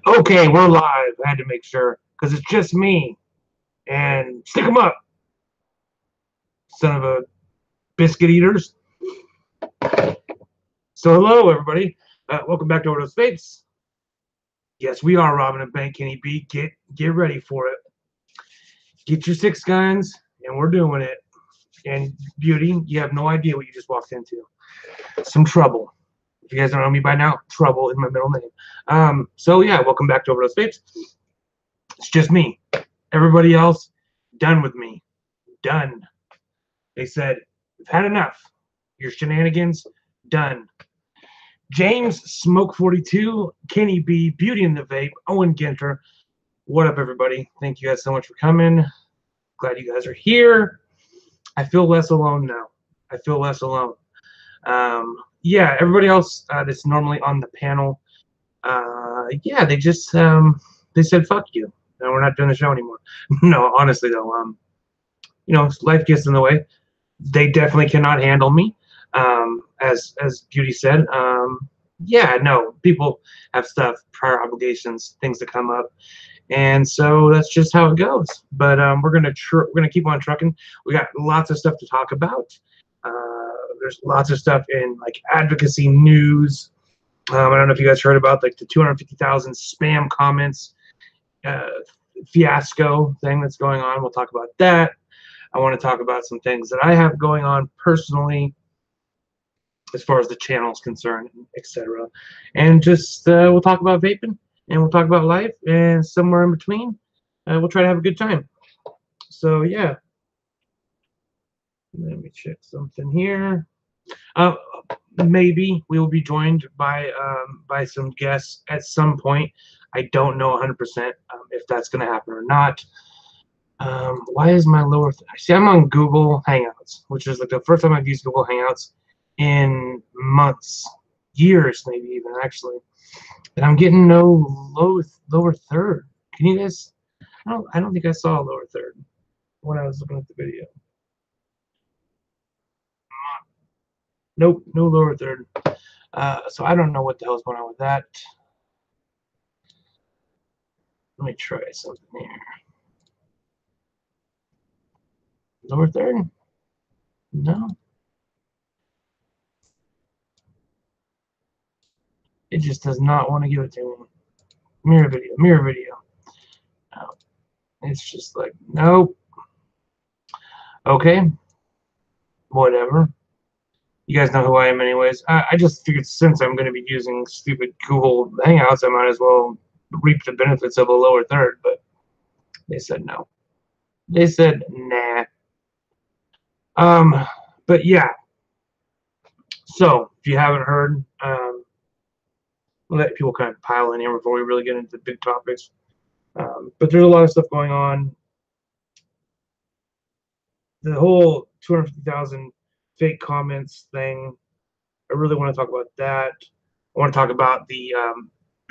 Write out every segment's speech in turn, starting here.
Okay, we're live. I had to make sure because it's just me and stick 'em up, son of a biscuit eaters. So hello, everybody. Welcome back to Overdose Vapes. Yes, we are robbing a bank, Kenny B. Get ready for it. Get your six guns, and we're doing it. And Beauty, you have no idea what you just walked into. Some trouble. If you guys don't know me by now, Trouble is my middle name. So yeah, welcome back to Overdose Vapes. It's just me. Everybody else, done with me. Done. They said, we've had enough. Your shenanigans, done. James, Smoke 42, Kenny B, Beauty in the Vape, Owen Ginter. What up, everybody? Thank you guys so much for coming. Glad you guys are here. I feel less alone now. I feel less alone. Yeah, everybody else that's normally on the panel, yeah, they just they said fuck you. No, we're not doing the show anymore. No, honestly though, you know, life gets in the way. They definitely cannot handle me, as Beauty said. Yeah, no, people have stuff, prior obligations, things that come up, and so that's just how it goes. But we're gonna keep on trucking. We got lots of stuff to talk about. There's lots of stuff in like advocacy news. I don't know if you guys heard about like the 250,000 spam comments fiasco thing that's going on. We'll talk about that. I want to talk about some things that I have going on personally as far as the channel is concerned, etc. And just we'll talk about vaping, and we'll talk about life, and somewhere in between, we'll try to have a good time. So yeah, let me check something here. Maybe we will be joined by some guests at some point. I don't know 100% if that's going to happen or not. Why is my lower? See, I'm on Google Hangouts, which is like the first time I've used Google Hangouts in months, years, maybe even actually. And I'm getting no lower third. Can you guys? I don't think I saw a lower third when I was looking at the video. Nope, no lower third. So I don't know what the hell's going on with that. Let me try something here. Lower third? No. It just does not want to give it to me. Mirror video, mirror video. No. It's just like, nope. Okay. Whatever. You guys know who I am anyways. I just figured since I'm going to be using stupid Google Hangouts, I might as well reap the benefits of a lower third, but they said no. They said nah. But yeah. So, if you haven't heard, we'll let people kind of pile in here before we really get into the big topics. But there's a lot of stuff going on. The whole 250,000 fake comments thing, I really want to talk about that. I want to talk about the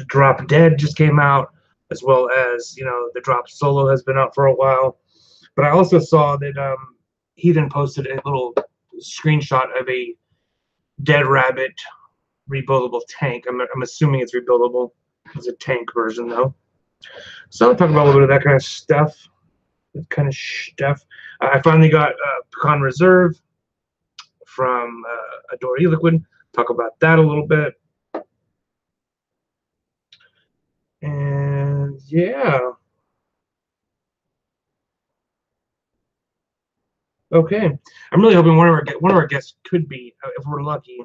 Drop Dead just came out, as well as, you know, the Drop Solo has been out for a while. But I also saw that he then posted a little screenshot of a Dead Rabbit rebuildable tank. I'm assuming it's rebuildable. It's a tank version though. So I'll talk about a little bit of that kind of stuff. I finally got Pecan Reserve from Adore E-Liquid. Talk about that a little bit. And yeah. Okay. I'm really hoping one of our guests could be, if we're lucky,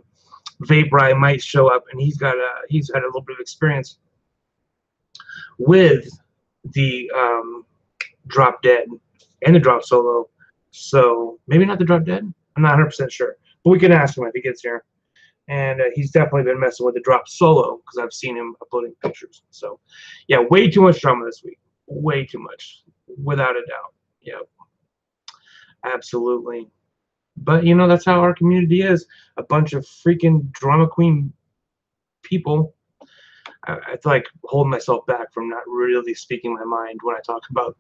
Vape Rye might show up, and he's had a little bit of experience with the Drop Dead and the Drop Solo. So maybe not the Drop Dead. I'm not 100% sure, but we can ask him if he gets here. And he's definitely been messing with the Drop Solo because I've seen him uploading pictures. So yeah, way too much drama this week. Way too much, without a doubt. Yeah, absolutely. But you know, that's how our community is. A bunch of freaking drama queen people. I feel like holding myself back from not really speaking my mind when I talk about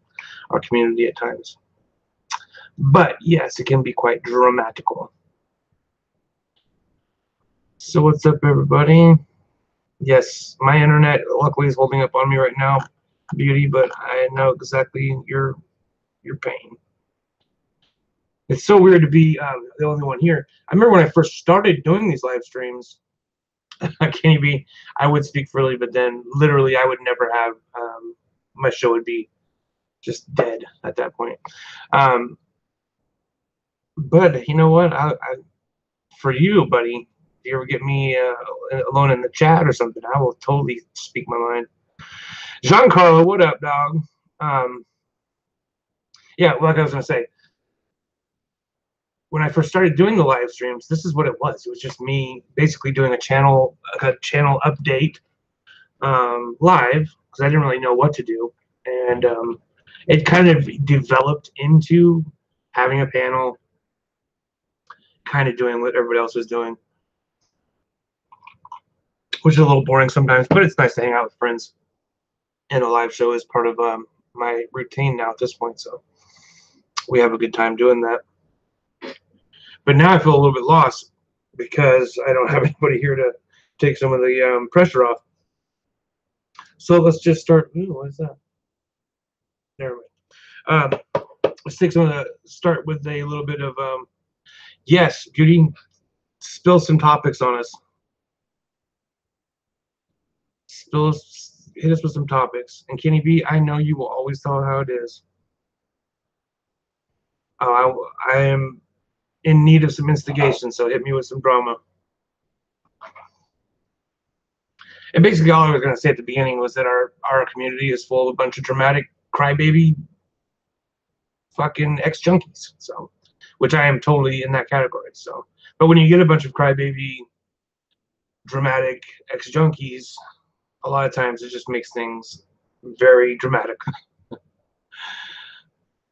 our community at times. But yes, it can be quite dramatical. So what's up, everybody? Yes, my internet luckily is holding up on me right now, Beauty, but I know exactly your pain. It's so weird to be the only one here. I remember when I first started doing these live streams, Kenny B, I would speak freely, but then literally I would never have, my show would be just dead at that point. Um, but you know what? For you, buddy, if you ever get me alone in the chat or something, I will totally speak my mind. Giancarlo, what up, dog? Um, yeah, like I was gonna say, when I first started doing the live streams, this is what it was. It was just me basically doing a channel update live because I didn't really know what to do, and it kind of developed into having a panel, kind of doing what everybody else was doing, which is a little boring sometimes, but it's nice to hang out with friends. And a live show is part of my routine now at this point, so we have a good time doing that. But now I feel a little bit lost because I don't have anybody here to take some of the pressure off. So let's just start. Ooh, what is that? Never mind. Let's take start with a little bit of yes, Beauty, spill some topics on us. Hit us with some topics. And Kenny B, I know you will always tell how it is. I am in need of some instigation, so hit me with some drama. And basically all I was going to say at the beginning was that our community is full of a bunch of dramatic crybaby fucking ex-junkies, so, which I am totally in that category. So, but when you get a bunch of crybaby dramatic ex-junkies, a lot of times it just makes things very dramatic.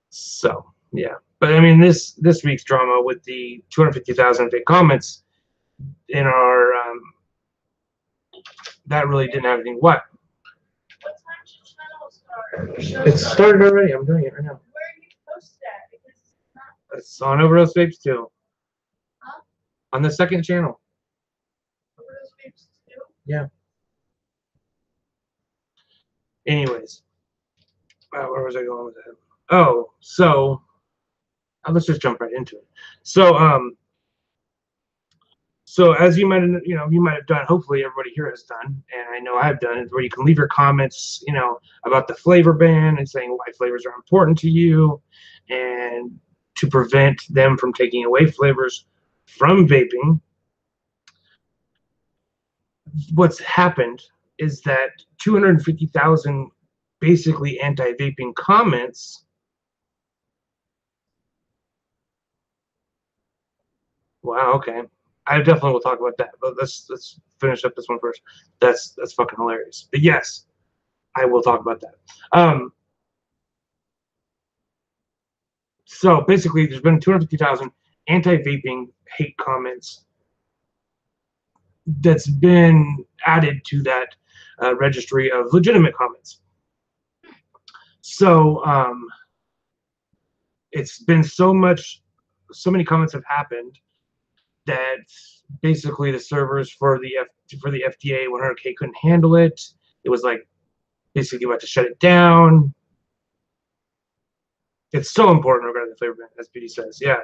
So yeah, but I mean this week's drama with the 250,000 fake comments in our that really didn't have anything. What? What time should channel start? It started already. I'm doing it right now. Where are you posted at? Because it's not. It's on Overdose Vapes too. Huh? On the second channel. Overdose Vapes too? Yeah. Anyways, where was I going with that? Oh, so let's just jump right into it. So as you might have done, hopefully everybody here has done, and I know I've done it, where you can leave your comments, about the flavor ban and saying why flavors are important to you, and to prevent them from taking away flavors from vaping. What's happened is that 250,000 basically anti-vaping comments. Wow, okay. I definitely will talk about that, but let's finish up this one first. That's fucking hilarious. But yes, I will talk about that. So basically, there's been 250,000 anti-vaping hate comments that's been added to that registry of legitimate comments. So it's been so many comments have happened that basically the servers for the FDA 100K couldn't handle it. It was like basically about to shut it down. It's so important regarding the flavor ban, as Beauty says. Yeah.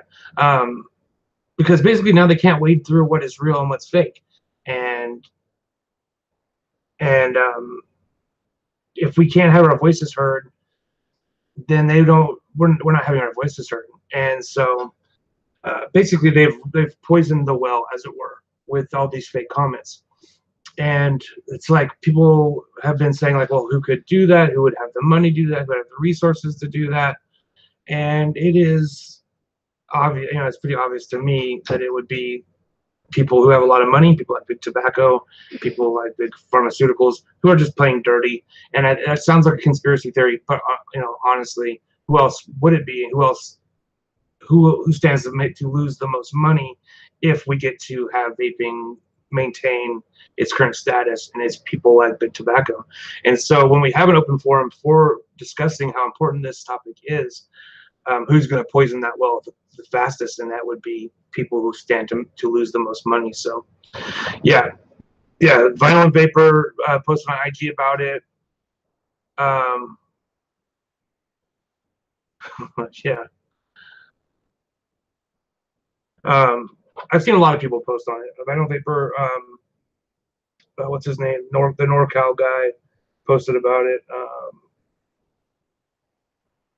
Because basically now they can't wade through what is real and what's fake. And if we can't have our voices heard, then we're not having our voices heard. And so basically they've poisoned the well, as it were, with all these fake comments. And it's like people have been saying like, well, who could do that? Who would have the money to do that? Who would have the resources to do that? And it is obvious, it's pretty obvious to me that it would be people who have a lot of money, people like big tobacco, people like big pharmaceuticals, who are just playing dirty. And it sounds like a conspiracy theory, but honestly, who else would it be? Who stands to lose the most money if we get to have vaping maintain its current status? And it's people like big tobacco. And so when we have an open forum for discussing how important this topic is, who's going to poison that well the fastest? And that would be people who stand to lose the most money. So yeah, Yeah, Violent Vapor posted on IG about it. Yeah. I've seen a lot of people post on it. Violent Vapor, what's his name? The NorCal guy posted about it.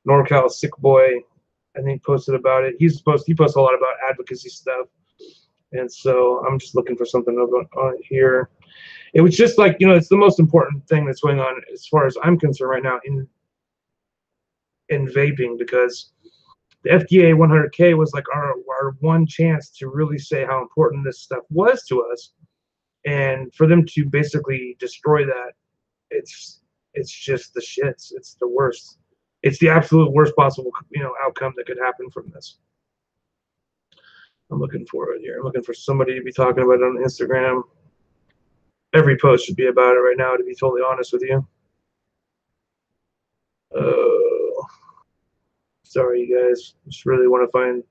NorCal Sick Boy, I think, posted about it. He posts a lot about advocacy stuff, and so I'm just looking for something on here. It was just like, it's the most important thing that's going on as far as I'm concerned right now in vaping, because the FDA 100K was like our one chance to really say how important this stuff was to us, and for them to basically destroy that, it's just the shits. It's the worst. It's the absolute worst possible outcome that could happen from this. I'm looking for it here. I'm looking for somebody to be talking about it on Instagram. Every post should be about it right now, to be totally honest with you. Sorry, you guys. Just really want to find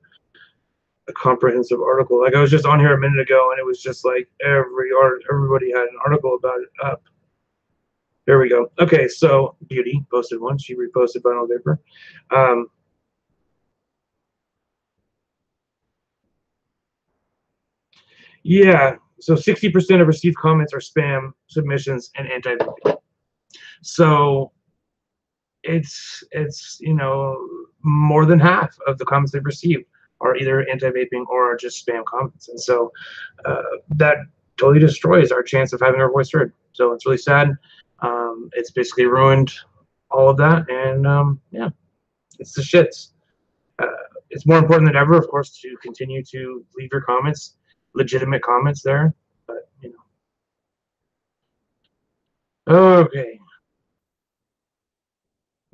a comprehensive article. Like, I was just on here a minute ago, and it was just like everybody had an article about it up. There we go. Okay, so Beauty posted one. She reposted Vinyl Vapor. Yeah, so 60% of received comments are spam submissions and anti-vaping. So it's more than half of the comments they've received are either anti-vaping or just spam comments, and so that totally destroys our chance of having our voice heard. So it's really sad. It's basically ruined all of that, and yeah, it's the shits. It's more important than ever, of course, to continue to leave your comments, legitimate comments there. But okay.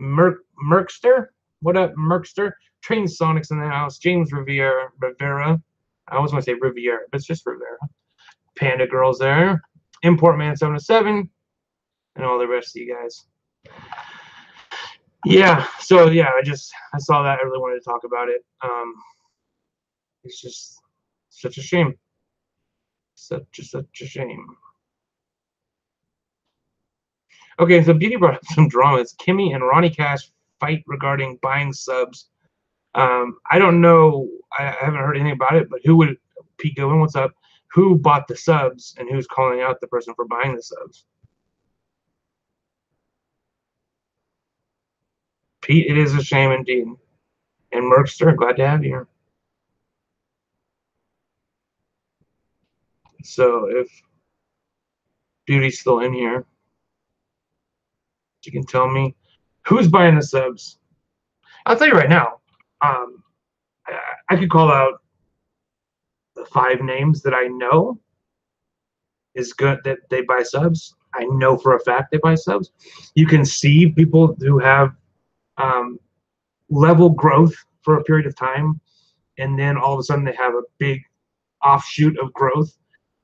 Merkster, what up, Merkster? Train Sonics in the house. James Rivera. I always want to say Riviera, but it's just Rivera. Panda Girls there. Import Man 707, and all the rest of you guys. Yeah, so yeah, I saw that. I really wanted to talk about it. It's just such a shame. Such a shame. Okay, so Beauty brought up some drama. It's Kimmy and Ronnie Cash fight regarding buying subs. I don't know. I haven't heard anything about it, but Pete Goodwin, what's up? Who bought the subs and who's calling out the person for buying the subs? Pete, it is a shame indeed. And Merkster, glad to have you here. So if Beauty's still in here, you can tell me who's buying the subs. I'll tell you right now. I could call out the 5 names that I know is good that they buy subs. I know for a fact they buy subs. You can see people who have level growth for a period of time, and then all of a sudden they have a big offshoot of growth,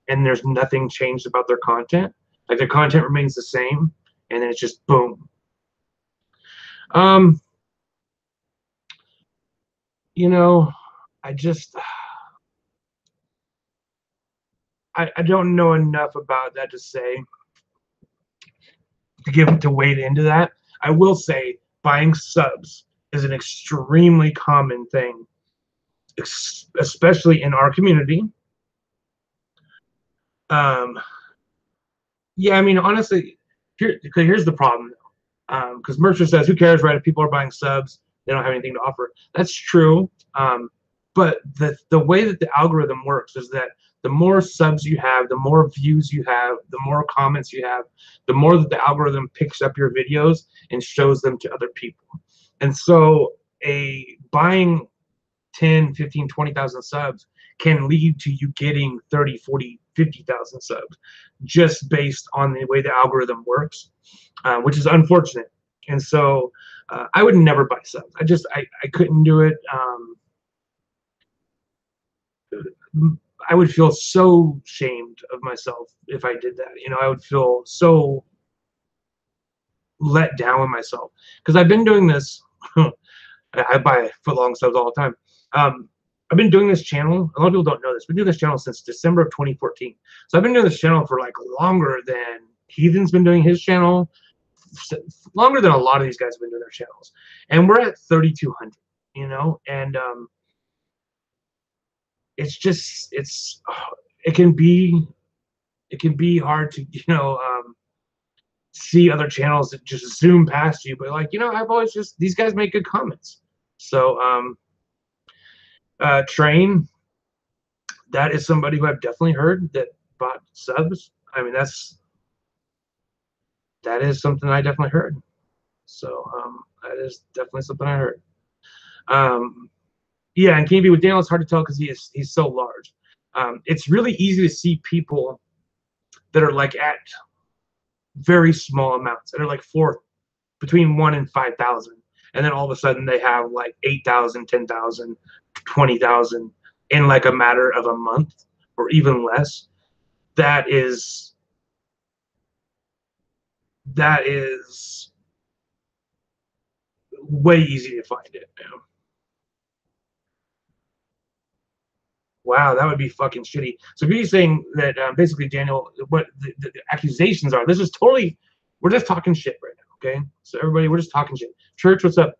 and there's nothing changed about their content. Like, their content remains the same, and then it's just boom. I don't know enough about that to say, to wade into that. I will say buying subs is an extremely common thing, especially in our community. Yeah, I mean, honestly, here's the problem. Because Mercer says, who cares, right? If people are buying subs, they don't have anything to offer. That's true. But the way that the algorithm works is that the more subs you have, the more views you have, the more comments you have, the more that the algorithm picks up your videos and shows them to other people. And so buying 10, 15, 20,000 subs can lead to you getting 30, 40, 50,000 subs just based on the way the algorithm works, which is unfortunate. And so I would never buy subs. I couldn't do it. I would feel so shamed of myself if I did that. I would feel so let down with myself, because I've been doing this. I buy footlong subs all the time. I've been doing this channel. A lot of people don't know this. I've been doing this channel since December of 2014. So I've been doing this channel for like longer than Heathen's been doing his channel, longer than a lot of these guys have been doing their channels. And we're at 3,200, you know, and it's just, it can be hard to, you know, see other channels that just zoom past you, but like, you know, I've always just, these guys make good comments. So Train, that is somebody who I've definitely heard that bought subs. I mean, that is something I definitely heard. So that is definitely something I heard. Yeah, and KB with Daniel, it's hard to tell because he's so large. It's really easy to see people that are like at very small amounts that are like between 1 and 5,000, and then all of a sudden they have like 8,000, 10,000, 20,000 in like a matter of a month or even less. That is way easy to find it now. Wow, that would be fucking shitty. So he's saying that basically, Daniel, what the accusations are, this is totally, we're just talking shit right now, okay? So everybody, we're just talking shit. Church, what's up?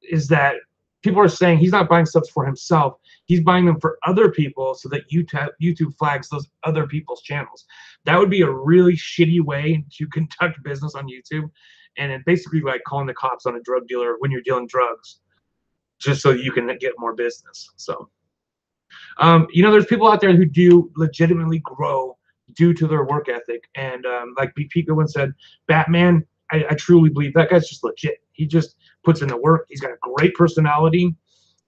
Is that people are saying he's not buying subs for himself. He's buying them for other people so that YouTube flags those other people's channels. That would be a really shitty way to conduct business on YouTube. And it basically like calling the cops on a drug dealer when you're dealing drugs, just so you can get more business. So, you know, there's people out there who do legitimately grow due to their work ethic. And like Pika once said, Batman, I truly believe that guy's just legit. He just puts in the work. He's got a great personality,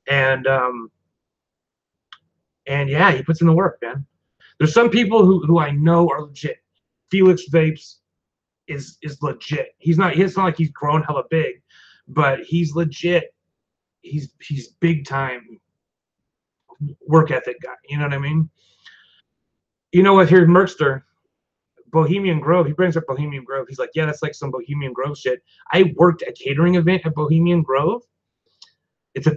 and yeah, he puts in the work, man. There's some people who I know are legit. Felix Vapes is legit. It's not like he's grown hella big, but he's legit. He's big time work ethic guy. You know what I mean? You know what? Here's Merkster, Bohemian Grove. He brings up Bohemian Grove. He's like, yeah, that's like some Bohemian Grove shit. I worked a catering event at Bohemian Grove. It's a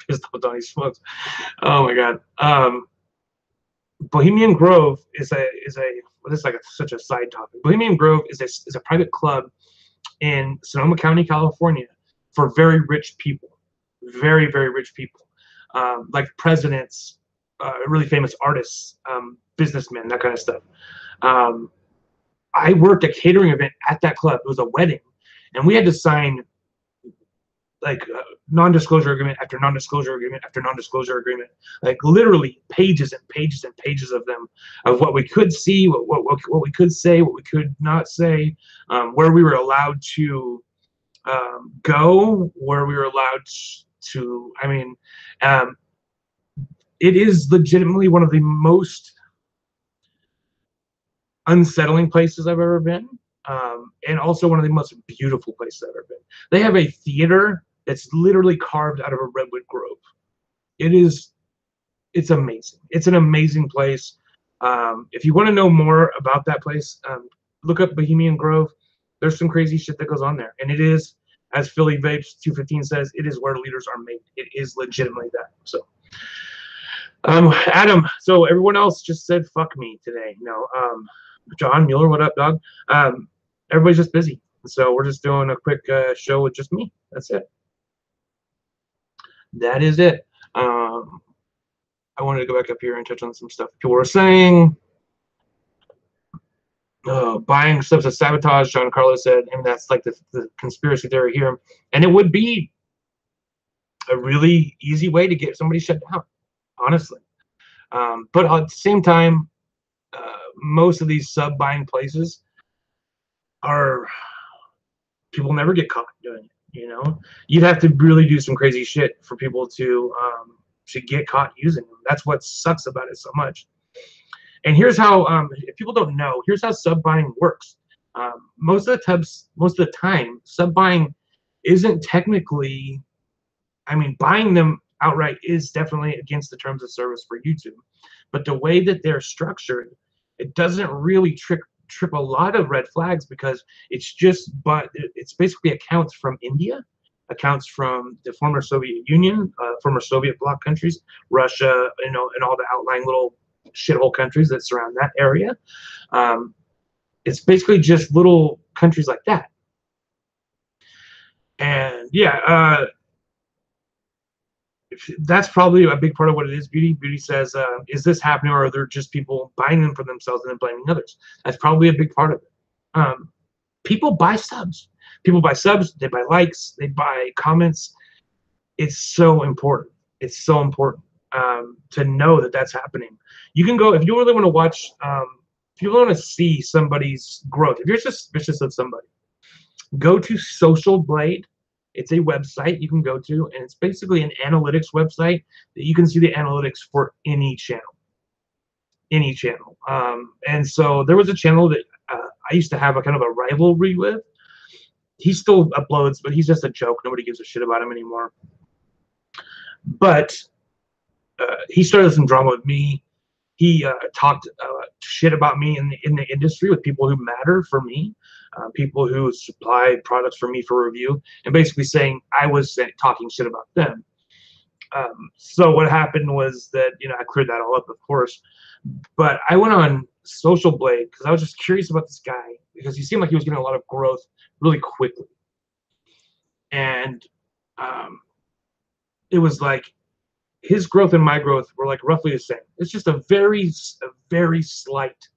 pistol Donnie smokes. Oh my god. Bohemian Grove is like such a side topic. Bohemian Grove is a private club in Sonoma County, California, for very rich people, very rich people, like presidents, really famous artists, businessmen, that kind of stuff. I worked a catering event at that club. It was a wedding, and we had to sign like non-disclosure agreement after non-disclosure agreement after non-disclosure agreement, like literally pages and pages and pages of them, of what we could see, what we could say, what we could not say, where we were allowed to go, where we were allowed to. I mean, it is legitimately one of the most unsettling places I've ever been, and also one of the most beautiful places I've ever been. They have a theater that's literally carved out of a redwood grove. It's amazing. It's an amazing place. If you want to know more about that place, look up Bohemian Grove. There's some crazy shit that goes on there, and it is, as Philly Vapes 215 says, it is where leaders are made. It is legitimately that. So, Adam. So everyone else just said fuck me today. No, John Mueller, what up, dog? Everybody's just busy, so we're just doing a quick show with just me. That's it. That is it. I wanted to go back up here and touch on some stuff people were saying. Buying subs of sabotage, John Carlos said, and that's like the conspiracy theory here. And it would be a really easy way to get somebody shut down, honestly. But at the same time, most of these sub buying places are, people never get caught doing it. You know, you'd have to really do some crazy shit for people to get caught using them. That's what sucks about it so much. And here's how, if people don't know, here's how sub buying works. Most of the time, sub buying isn't technically, I mean, buying them outright is definitely against the terms of service for YouTube. But the way that they're structured, it doesn't really trip a lot of red flags, because it's basically accounts from India, accounts from the former Soviet Union, former Soviet bloc countries, Russia, and all the outlying little shithole countries that surround that area. It's basically just little countries like that. And yeah, that's probably a big part of what it is. Beauty says, is this happening, or are there just people buying them for themselves and then blaming others? That's probably a big part of it. People buy subs. People buy subs. They buy likes. They buy comments. It's so important. It's so important to know that that's happening. You can go if you really want to watch. If you want to see somebody's growth, if you're suspicious of somebody, go to Social Blade. It's a website you can go to, and it's basically an analytics website that you can see the analytics for any channel. Any channel. And so there was a channel that I used to have a kind of a rivalry with. He still uploads, but he's just a joke. Nobody gives a shit about him anymore. But he started some drama with me. He talked shit about me in the industry with people who matter for me, people who supply products for me for review, and basically saying I was talking shit about them. So what happened was that, I cleared that all up, of course. But I went on Social Blade because I was just curious about this guy because he seemed like he was getting a lot of growth really quickly. And it was like his growth and my growth were like roughly the same. It's just a very slight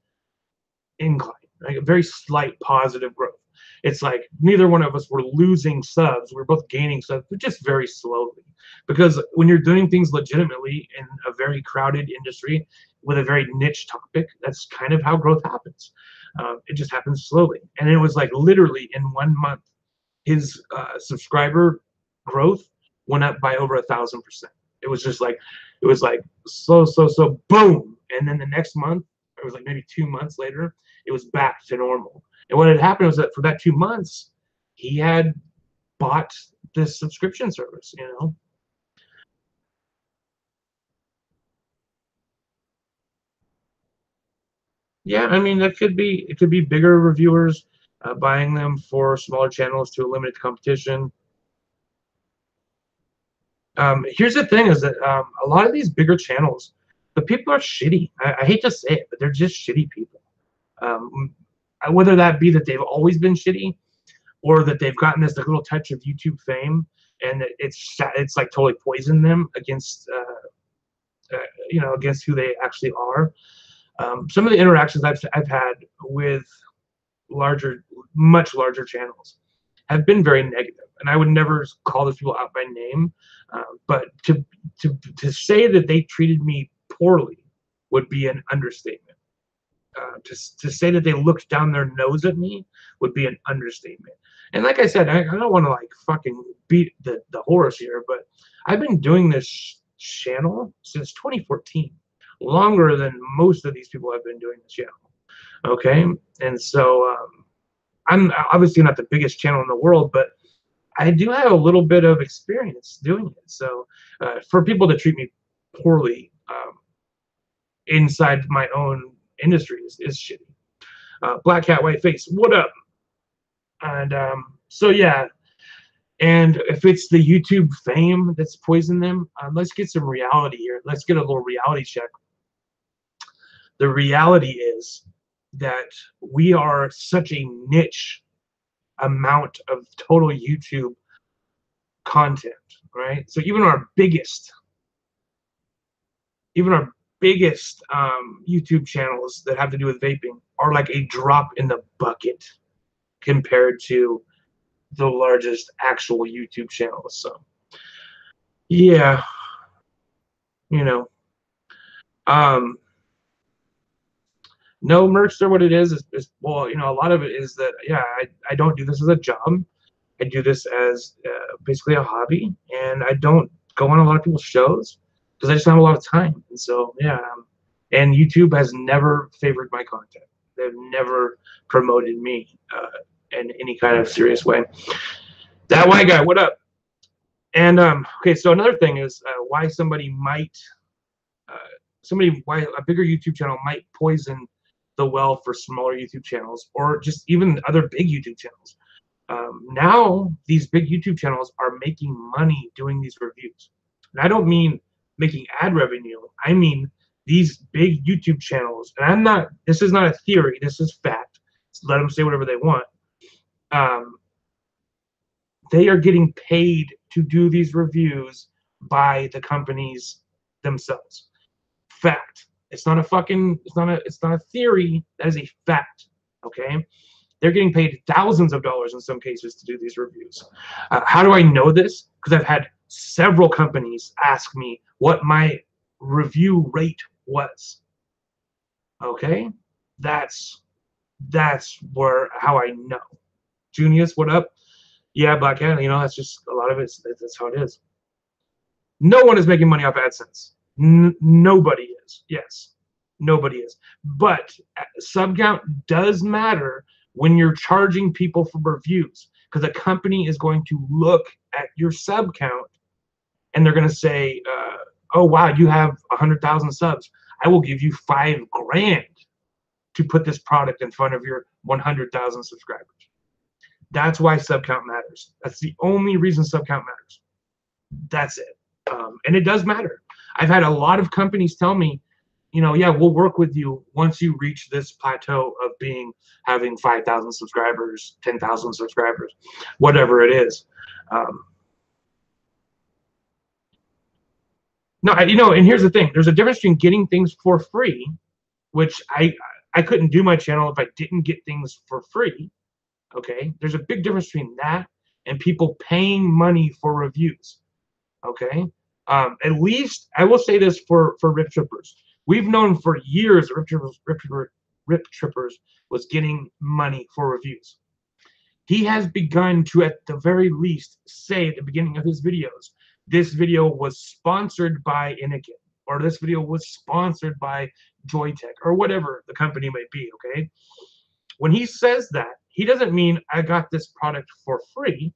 incline, like a very slight positive growth. It's like neither one of us were losing subs. We're both gaining subs, but just very slowly. Because when you're doing things legitimately in a very crowded industry with a very niche topic, that's kind of how growth happens. It just happens slowly. And it was like literally in 1 month, his subscriber growth went up by over 1,000%. It was just like, it was like so boom. And then the next month, it was like maybe 2 months later, it was back to normal. And what had happened was that for that 2 months, he had bought this subscription service, Yeah, I mean, it could be bigger reviewers buying them for smaller channels to eliminate the competition. Here's the thing: is that a lot of these bigger channels, the people are shitty. I hate to say it, but they're just shitty people. Whether that be that they've always been shitty, or that they've gotten this little touch of YouTube fame, and it's like totally poisoned them against against who they actually are. Some of the interactions I've had with much larger channels have been very negative, and I would never call those people out by name. But to say that they treated me poorly would be an understatement. To say that they looked down their nose at me would be an understatement. And like I said, I don't want to like fucking beat the horse here, but I've been doing this channel since 2014, longer than most of these people have been doing this channel. Okay, and so I'm obviously not the biggest channel in the world, but I do have a little bit of experience doing it. So for people to treat me poorly inside my own industry is shitty. Black Cat White Face, what up? And so yeah, and if it's the YouTube fame that's poisoned them, let's get some reality here. Let's get a little reality check. The reality is that we are such a niche amount of total YouTube content, right? So even our biggest YouTube channels that have to do with vaping are like a drop in the bucket compared to the largest actual YouTube channels. So yeah, no, Merchster, what it is well, a lot of it is that, yeah, I don't do this as a job. I do this as basically a hobby, and I don't go on a lot of people's shows because I just don't have a lot of time. And so, yeah, and YouTube has never favored my content. They've never promoted me in any kind of serious way. That white guy, what up? And okay, so another thing is why why a bigger YouTube channel might poison the well for smaller YouTube channels, or just even other big YouTube channels. Now these big YouTube channels are making money doing these reviews. And I don't mean making ad revenue. I mean these big YouTube channels, and this is not a theory, this is fact. So let them say whatever they want. They are getting paid to do these reviews by the companies themselves. Fact. It's not a theory. That is a fact. Okay. They're getting paid thousands of dollars in some cases to do these reviews. How do I know this? Because I've had several companies ask me what my review rate was. Okay. That's how I know. Junius, what up? Yeah, Black Cat, that's just a lot of it. That's how it is. No one is making money off AdSense. Nobody is. Yes, nobody is. But sub count does matter when you're charging people for reviews, because a company is going to look at your sub count and they're going to say, oh, wow, you have 100,000 subs. I will give you $5,000 to put this product in front of your 100,000 subscribers. That's why sub count matters. That's the only reason sub count matters. That's it. And it does matter. I've had a lot of companies tell me, yeah, we'll work with you once you reach this plateau of having 5,000 subscribers, 10,000 subscribers, whatever it is. No, and here's the thing. There's a difference between getting things for free, which I couldn't do my channel if I didn't get things for free. Okay, there's a big difference between that and people paying money for reviews. Okay, at least I will say this for Rip Trippers. We've known for years Rip Trippers was getting money for reviews. He has begun to, at the very least, say at the beginning of his videos, this video was sponsored by Inikin, or this video was sponsored by Joytech, or whatever the company might be. Okay, when he says that, he doesn't mean I got this product for free.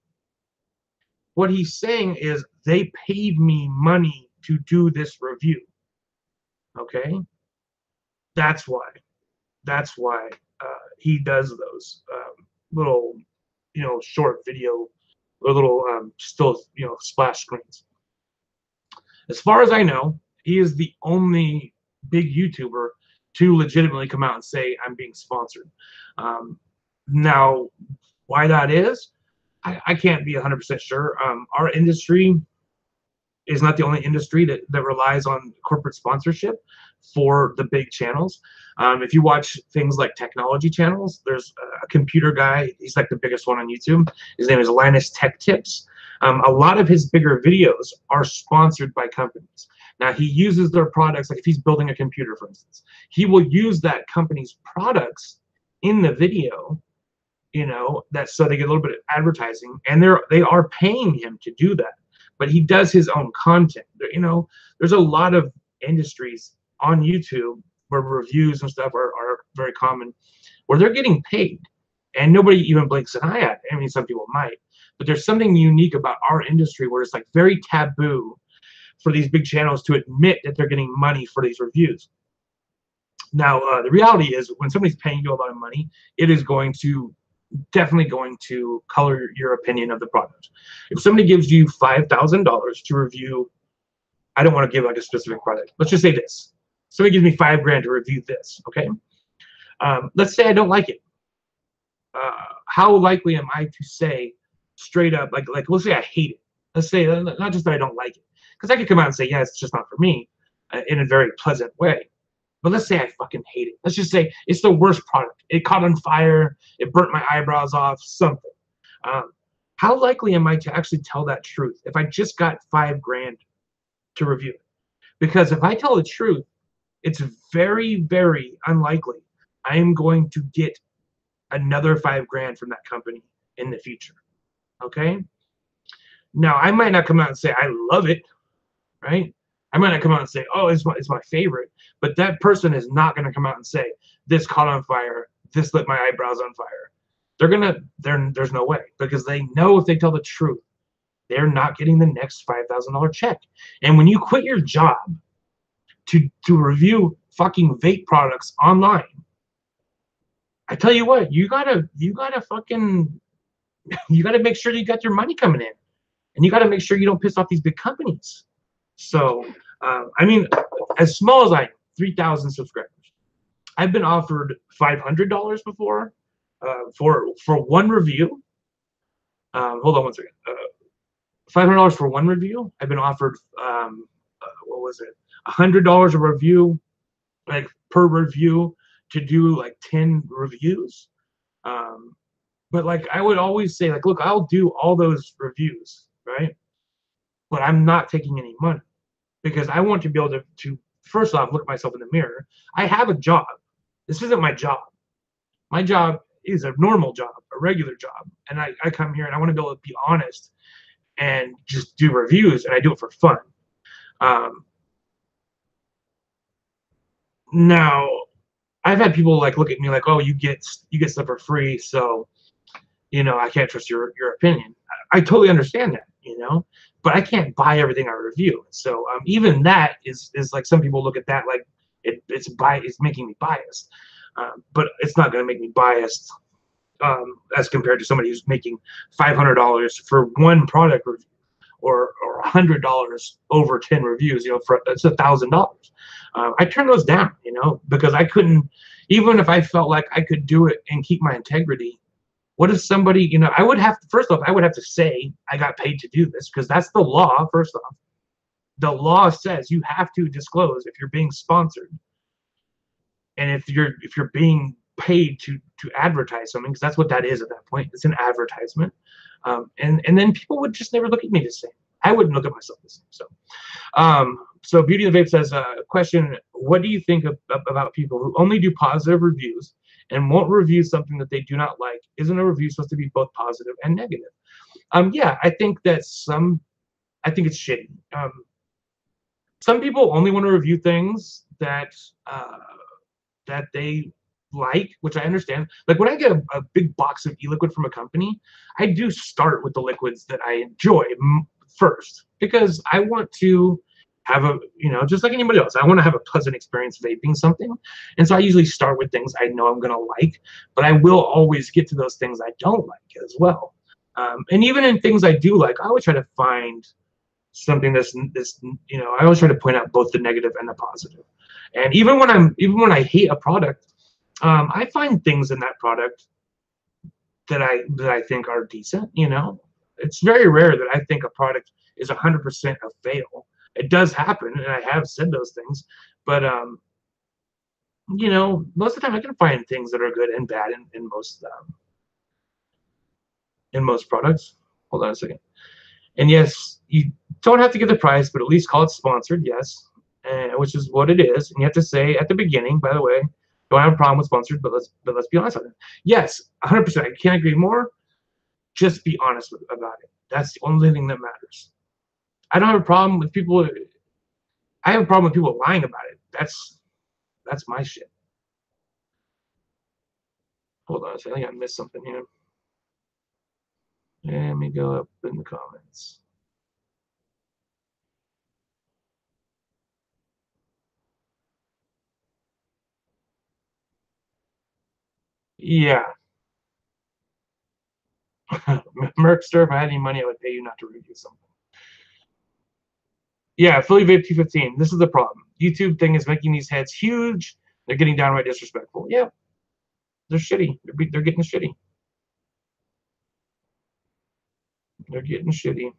What he's saying is they paid me money to do this review. Okay? That's why. That's why he does those little, short video or little still, splash screens. As far as I know, he is the only big YouTuber to legitimately come out and say, I'm being sponsored. Now, why that is, I can't be 100% sure. Our industry is not the only industry that relies on corporate sponsorship for the big channels. If you watch things like technology channels, there's a computer guy. He's like the biggest one on YouTube. His name is Linus Tech Tips. A lot of his bigger videos are sponsored by companies. Now, he uses their products, like if he's building a computer, for instance, he will use that company's products in the video, so they get a little bit of advertising, and they are paying him to do that. But he does his own content. There's a lot of industries on YouTube where reviews and stuff are very common, where they're getting paid, and nobody even blinks an eye at it. I mean, some people might, but there's something unique about our industry where it's like very taboo for these big channels to admit that they're getting money for these reviews. Now, the reality is when somebody's paying you a lot of money, it is definitely going to color your opinion of the product. If somebody gives you $5,000 to review, I don't want to give like a specific product. Let's just say this. Somebody gives me $5,000 to review this, okay? Let's say I don't like it. How likely am I to say straight up, like let's say I hate it. Let's say, not just that I don't like it. Because I could come out and say, yeah, it's just not for me in a very pleasant way. But let's say I fucking hate it. Let's just say it's the worst product. It caught on fire. It burnt my eyebrows off, something. How likely am I to actually tell that truth if I just got $5,000 to review it? Because if I tell the truth, it's very, very unlikely I am going to get another $5,000 from that company in the future. Okay? Now, I might not come out and say I love it, right? I might not come out and say, oh, it's my favorite, but that person is not going to come out and say, this caught on fire, this lit my eyebrows on fire. There's no way, because they know if they tell the truth, they're not getting the next $5,000 check. And when you quit your job to review fucking vape products online, I tell you what, you gotta fucking you got to make sure you got your money coming in, and you got to make sure you don't piss off these big companies. So, I mean, as small as I am, 3,000 subscribers. I've been offered $500 before for one review. Hold on one second. $500 for one review. I've been offered what was it? $100 a review, like per review, to do like 10 reviews. But like I would always say, like, look, I'll do all those reviews, right? But I'm not taking any money because I want to be able to first off look at myself in the mirror. I have a job. This isn't my job. My job is a normal job, a regular job. And I come here and I want to be able to be honest and just do reviews, and I do it for fun. Now, I've had people like look at me like, oh, you get stuff for free, so I can't trust your opinion. I totally understand that, but I can't buy everything I review. So even that is like some people look at that like it's making me biased, but it's not going to make me biased as compared to somebody who's making $500 for one product review or $100 over 10 reviews. For it's $1,000. I turn those down, because I couldn't, even if I felt like I could do it and keep my integrity. What if somebody, I would have to, first off, I would have to say I got paid to do this, because that's the law. First off, the law says you have to disclose if you're being sponsored and if you're being paid to advertise something, because that's what that is at that point. It's an advertisement. And then people would just never look at me the same. I wouldn't look at myself the same. So Beauty of the Vape says, question, what do you think about people who only do positive reviews and won't review something that they do not like? Isn't a review supposed to be both positive and negative? Yeah, I think it's shitty. Some people only want to review things that they like, which I understand. Like when I get a big box of e-liquid from a company, I do start with the liquids that I enjoy first, because I want to have just like anybody else, I want to have a pleasant experience vaping something. And so I usually start with things I know I'm going to like, but I will always get to those things I don't like as well. And even in things I do like, I always try to find something that's I always try to point out both the negative and the positive. And even when I hate a product, I find things in that product that I think are decent. It's very rare that I think a product is 100% a fail. It does happen, and I have said those things, but most of the time I can find things that are good and bad in most products. Hold on a second. And yes, you don't have to give the price, but at least call it sponsored. Yes, which is what it is. And you have to say at the beginning, by the way, don't have a problem with sponsored, but let's be honest with it. Yes, 100%. I can't agree more. Just be honest about it. That's the only thing that matters. I don't have a problem with people. I have a problem with people lying about it. That's my shit. Hold on a second. I think I missed something here. Let me go up in the comments. Yeah. Merkster, if I had any money, I would pay you not to review something. Yeah, Philly Vape 215. This is the problem. YouTube thing is making these heads huge. They're getting downright disrespectful. Yeah, they're shitty. They're getting shitty. They're getting shitty.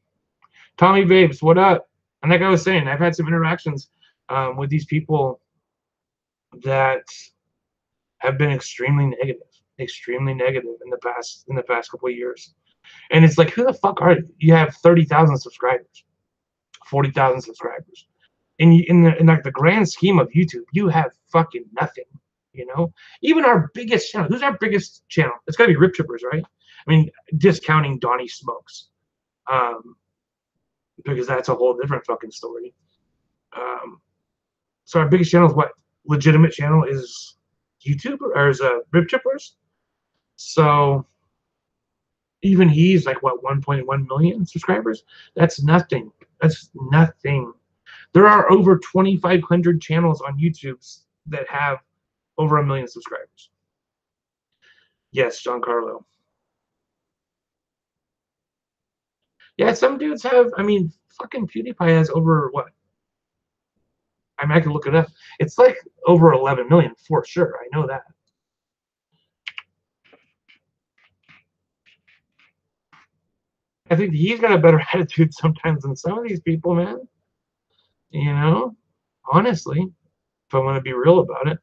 Tommy Vapes, what up? And like I was saying, I've had some interactions with these people that have been extremely negative in the past couple of years. And it's like, who the fuck are you? You have 30,000 subscribers, 40,000 subscribers. In like the grand scheme of YouTube, you have fucking nothing, Even our biggest channel. Who's our biggest channel? It's got to be Rip Trippers, right? I mean, discounting Donnie Smokes, because that's a whole different fucking story. So our biggest channel is what? Legitimate channel is YouTube or is Rip Trippers. So even he's like what 1.1 million subscribers. That's nothing. That's nothing. There are over 2,500 channels on YouTube that have over 1 million subscribers. Yes, Giancarlo. Yeah, some dudes have. I mean, fucking PewDiePie has over what? I mean, I can look it up. It's like over 11 million for sure. I know that. I think he's got a better attitude sometimes than some of these people, man. You know, honestly, if I want to be real about it.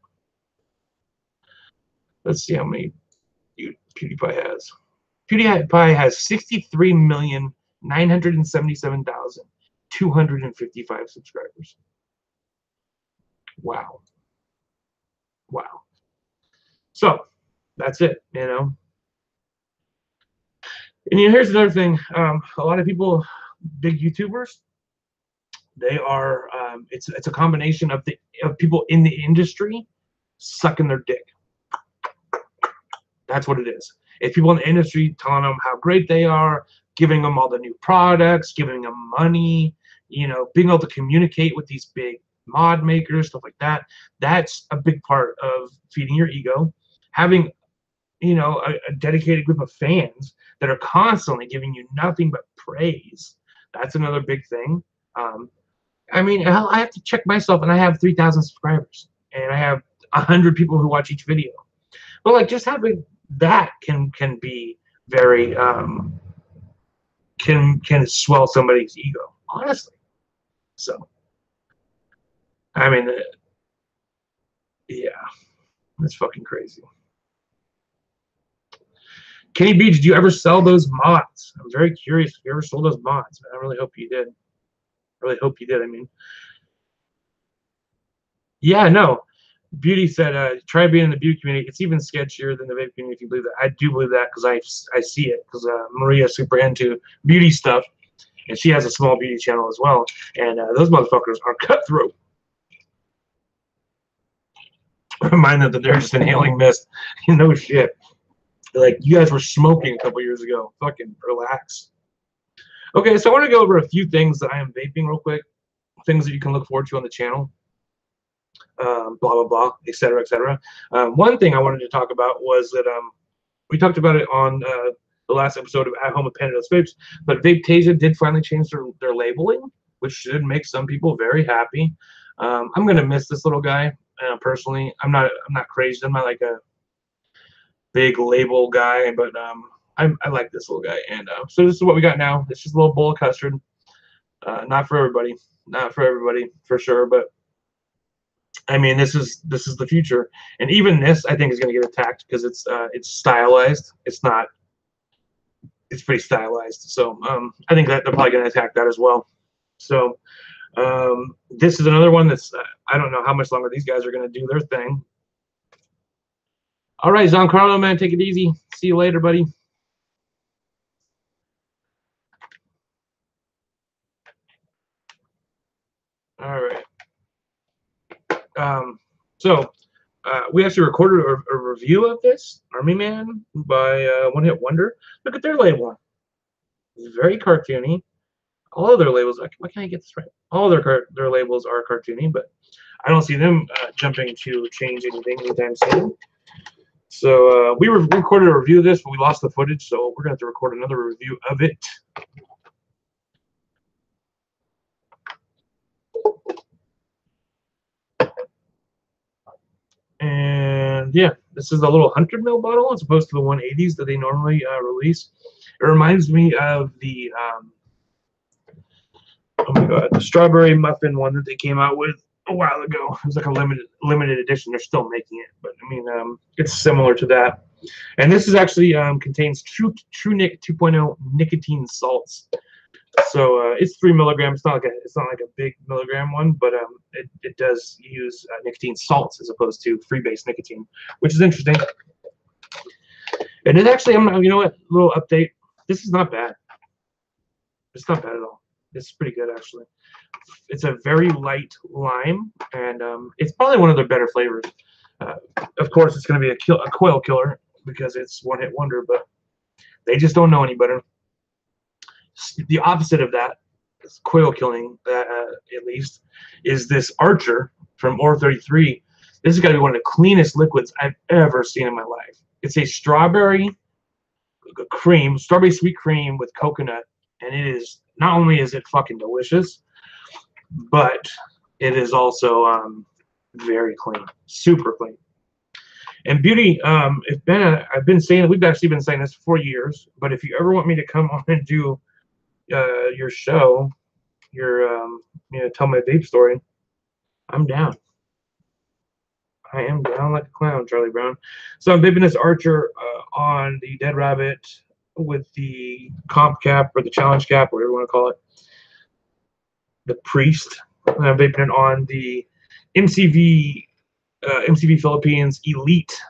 Let's see how many PewDiePie has. PewDiePie has 63,977,255 subscribers. Wow. Wow. So that's it, you know. And here's another thing. A lot of people, big YouTubers, they are. It's a combination of people in the industry sucking their dick. That's what it is. It's people in the industry telling them how great they are, giving them all the new products, giving them money, you know, being able to communicate with these big mod makers, stuff like that. That's a big part of feeding your ego. Having, you know, a dedicated group of fans that are constantly giving you nothing but praise. That's another big thing. I mean, hell, I have to check myself, and I have 3,000 subscribers, and I have 100 people who watch each video. But like, just having that can be very can swell somebody's ego, honestly. So, I mean, yeah, it's fucking crazy. Kenny B, did you ever sell those mods? I'm very curious if you ever sold those mods. I really hope you did. I really hope you did. I mean, yeah, no. Beauty said, try being in the beauty community. It's even sketchier than the vape community, if you believe that. I do believe that because I see it, because Maria's super into beauty stuff, and she has a small beauty channel as well. And those motherfuckers are cutthroat. Remind them that they're just inhaling mist. No shit. Like, you guys were smoking a couple years ago. Fucking relax. Okay, so I want to go over a few things that I am vaping real quick. Things that you can look forward to on the channel. Blah, blah, blah, etc., etc. One thing I wanted to talk about was that we talked about it on the last episode of At Home with Panadol Vapes, but Vaptasia did finally change their labeling, which should make some people very happy. I'm going to miss this little guy, personally. I'm not crazy. I'm not like a big label guy, but I like this little guy. And so this is what we got now. It's just a little bowl of custard. Not for everybody. Not for everybody, for sure, but I mean, this is the future, and even this I think is going to get attacked because it's stylized. It's not. It's pretty stylized, so I think that they're probably going to attack that as well. So this is another one that's I don't know how much longer these guys are going to do their thing. All right, Giancarlo, man, take it easy. See you later, buddy. All right. So we actually recorded a review of this Army Man by One Hit Wonder. Look at their label. It's very cartoony. All of their labels. Why can't I get this right? All their labels are cartoony, but I don't see them jumping to change anything anytime soon. So we recorded a review of this, but we lost the footage, so we're gonna have to record another review of it. And yeah, this is a little 100 ml bottle as opposed to the 180s that they normally release. It reminds me of the oh my god, the strawberry muffin one that they came out with a while ago. It was like a limited edition. They're still making it, but I mean, it's similar to that. And this is actually contains True Nic 2.0 nicotine salts. So it's 3 milligrams. It's not like a big milligram one, but it does use nicotine salts as opposed to free-base nicotine, which is interesting. And it actually, you know what? A little update. This is not bad. It's not bad at all. It's pretty good actually. It's a very light lime, and it's probably one of their better flavors. Of course, it's going to be a coil killer because it's One Hit Wonder, but they just don't know any better. The opposite of that, coil killing, at least, is this Archer from Or 33. This is got to be one of the cleanest liquids I've ever seen in my life. It's a strawberry sweet cream with coconut and it is not only is it fucking delicious, but it is also very clean, super clean. And beauty, I've been saying, we've actually been saying this for years, but if you ever want me to come on and do your show, tell my vape story, I'm down. I am down like a clown, Charlie Brown. So I'm vaping this Archer on the Dead Rabbit with the comp cap or the challenge cap, whatever you want to call it. The Priest. And I'm vaping it on the MCV Philippines Elite.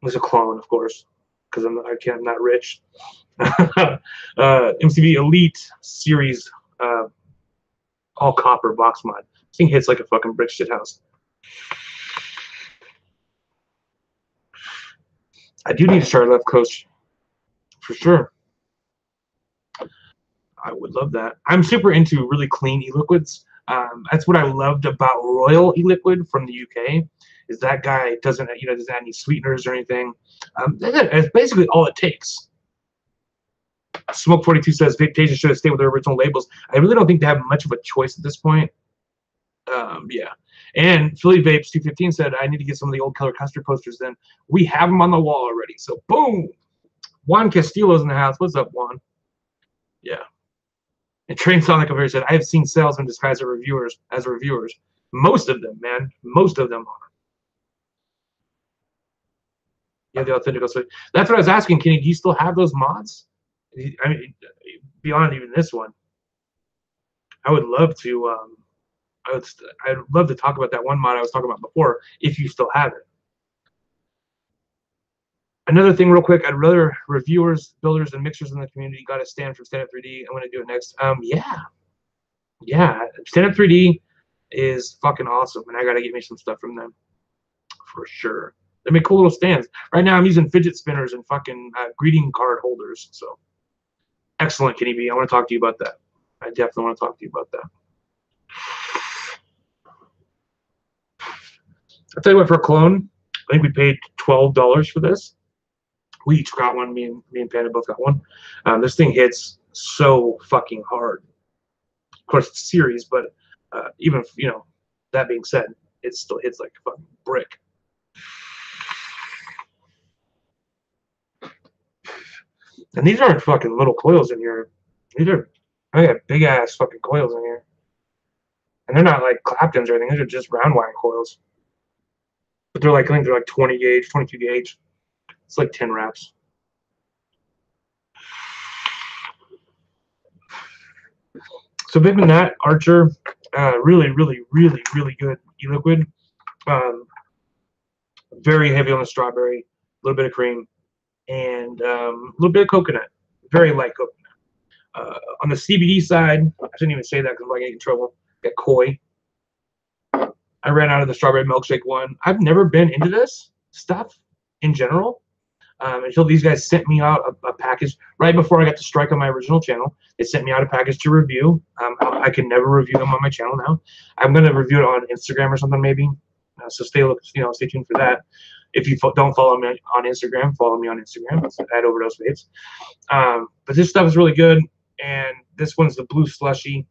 It's a clone, of course, because I'm not rich. MCV Elite Series, all copper box mod. This thing hits like a fucking brick shit house. I do need to start left coast for sure. I would love that. I'm super into really clean e-liquids. That's what I loved about Royal e-liquid from the UK. Is that guy doesn't add any sweeteners or anything. That's basically all it takes. Smoke 42 says Vaptasia should have stayed with their original labels. I really don't think they have much of a choice at this point. Yeah. And Philly Vapes 215 said I need to get some of the old color Custard posters. Then we have them on the wall already. So boom, Juan Castillo's in the house. What's up, Juan? Yeah. And Train Sonic over here said I have seen salesmen disguised as reviewers. Most of them, man. Most of them are. Yeah, the authentic. So that's what I was asking, Kenny. Do you still have those mods? I mean, beyond even this one, I would love to. I'd love to talk about that one mod I was talking about before, if you still have it. Another thing, real quick, I'd rather reviewers, builders, and mixers in the community got to stand for Stand Up 3D. I'm going to do it next. Yeah, Stand Up 3D is fucking awesome, and I got to get me some stuff from them for sure. They make cool little stands. Right now, I'm using fidget spinners and fucking greeting card holders. So excellent, Kenny B. I want to talk to you about that. I definitely want to talk to you about that. I'll tell you what, for a clone, I think we paid $12 for this. We each got one. Me and Panda both got one. This thing hits so fucking hard. Of course, it's a series, but even that being said, it still hits like a fucking brick. And these aren't fucking little coils in here. I got big ass fucking coils in here. And they're not like Claptons or anything. These are just round wire coils. But they're like, I think they're like 20 gauge, 22 gauge. It's like 10 wraps. So vaping that Archer, really, really, really, really good e-liquid. Very heavy on the strawberry, a little bit of cream, and a little bit of coconut. Very light coconut. On the CBD side, I shouldn't even say that because I'm like getting in trouble. Got koi. I ran out of the strawberry milkshake one. I've never been into this stuff in general until these guys sent me out a package right before I got to strike on my original channel. They sent me out a package to review. I can never review them on my channel now. I'm going to review it on Instagram or something maybe. So stay tuned for that. If you don't follow me on Instagram, follow me on Instagram. It's at Overdose Vapes. But this stuff is really good. And this one's the blue slushy.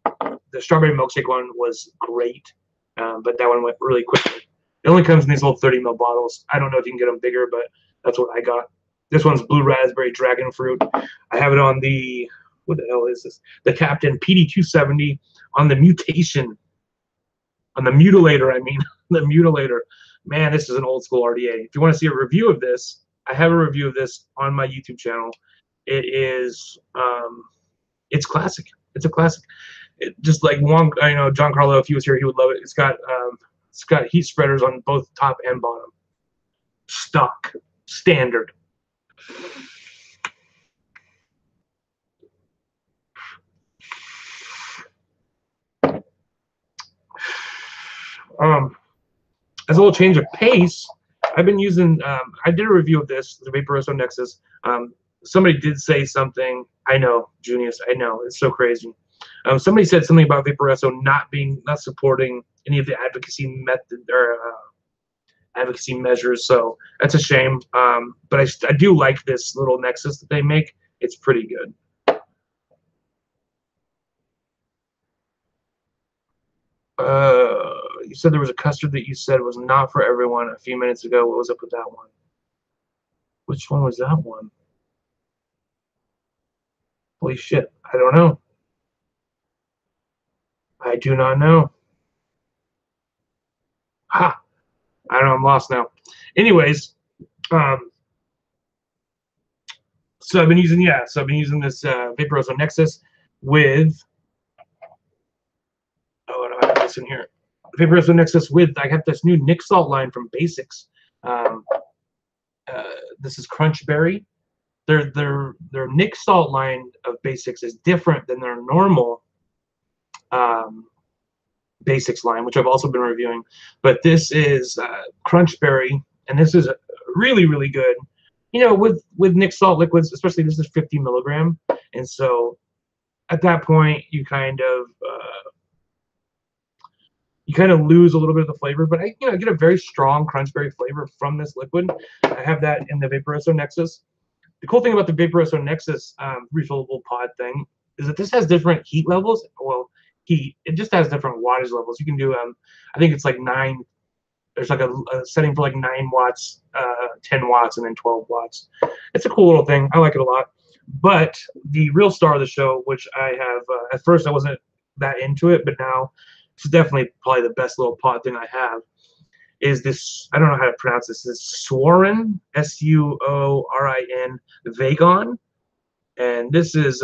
The strawberry milkshake one was great. But that one went really quickly. It only comes in these little 30 ml bottles. I don't know if you can get them bigger, but that's what I got. This one's blue raspberry dragon fruit. I have it on the, what the hell is this? The Captain PD270 on the mutation. On the mutilator, I mean. The mutilator. Man, this is an old school RDA. If you want to see a review of this, I have a review of this on my YouTube channel. It is, it's classic. It's a classic. Just like John Carlo, if he was here, he would love it. It's got heat spreaders on both top and bottom. Stock, standard. As a little change of pace, I've been using. I did a review of this, the Vaporesso Nexus. Somebody did say something. I know, Junius. I know, it's so crazy. Somebody said something about Vaporesso not supporting any of the advocacy method or advocacy measures. So that's a shame. But I do like this little Nexus that they make. It's pretty good. You said there was a custard that you said was not for everyone a few minutes ago. What was up with that one? Which one was that one? Holy shit. I don't know. I do not know. Ha! I don't know. I'm lost now. Anyways, so I've been using this Vaporoso Nexus with, oh, I don't have this in here. Vaporoso Nexus with, I got this new Nick Salt line from Basics. This is Crunchberry. Their Nick Salt line of Basics is different than their normal Basics line, which I've also been reviewing. But this is Crunchberry, and this is really, really good. You know, with Nick Salt liquids, especially this is 50 milligram, and so at that point you kind of lose a little bit of the flavor. But I get a very strong Crunchberry flavor from this liquid. I have that in the Vaporoso Nexus. The cool thing about the Vaporoso Nexus refillable pod thing is that this has different heat levels. Well, heat, it just has different wattage levels. You can do I think it's like 9. There's like a setting for like 9 watts, 10 watts, and then 12 watts. It's a cool little thing. I like it a lot. But the real star of the show, which I have, at first I wasn't that into it, but now it's definitely probably the best little pod thing I have, is this, I don't know how to pronounce this, Suorin, S-U-O-R-I-N, Vagon. And this is,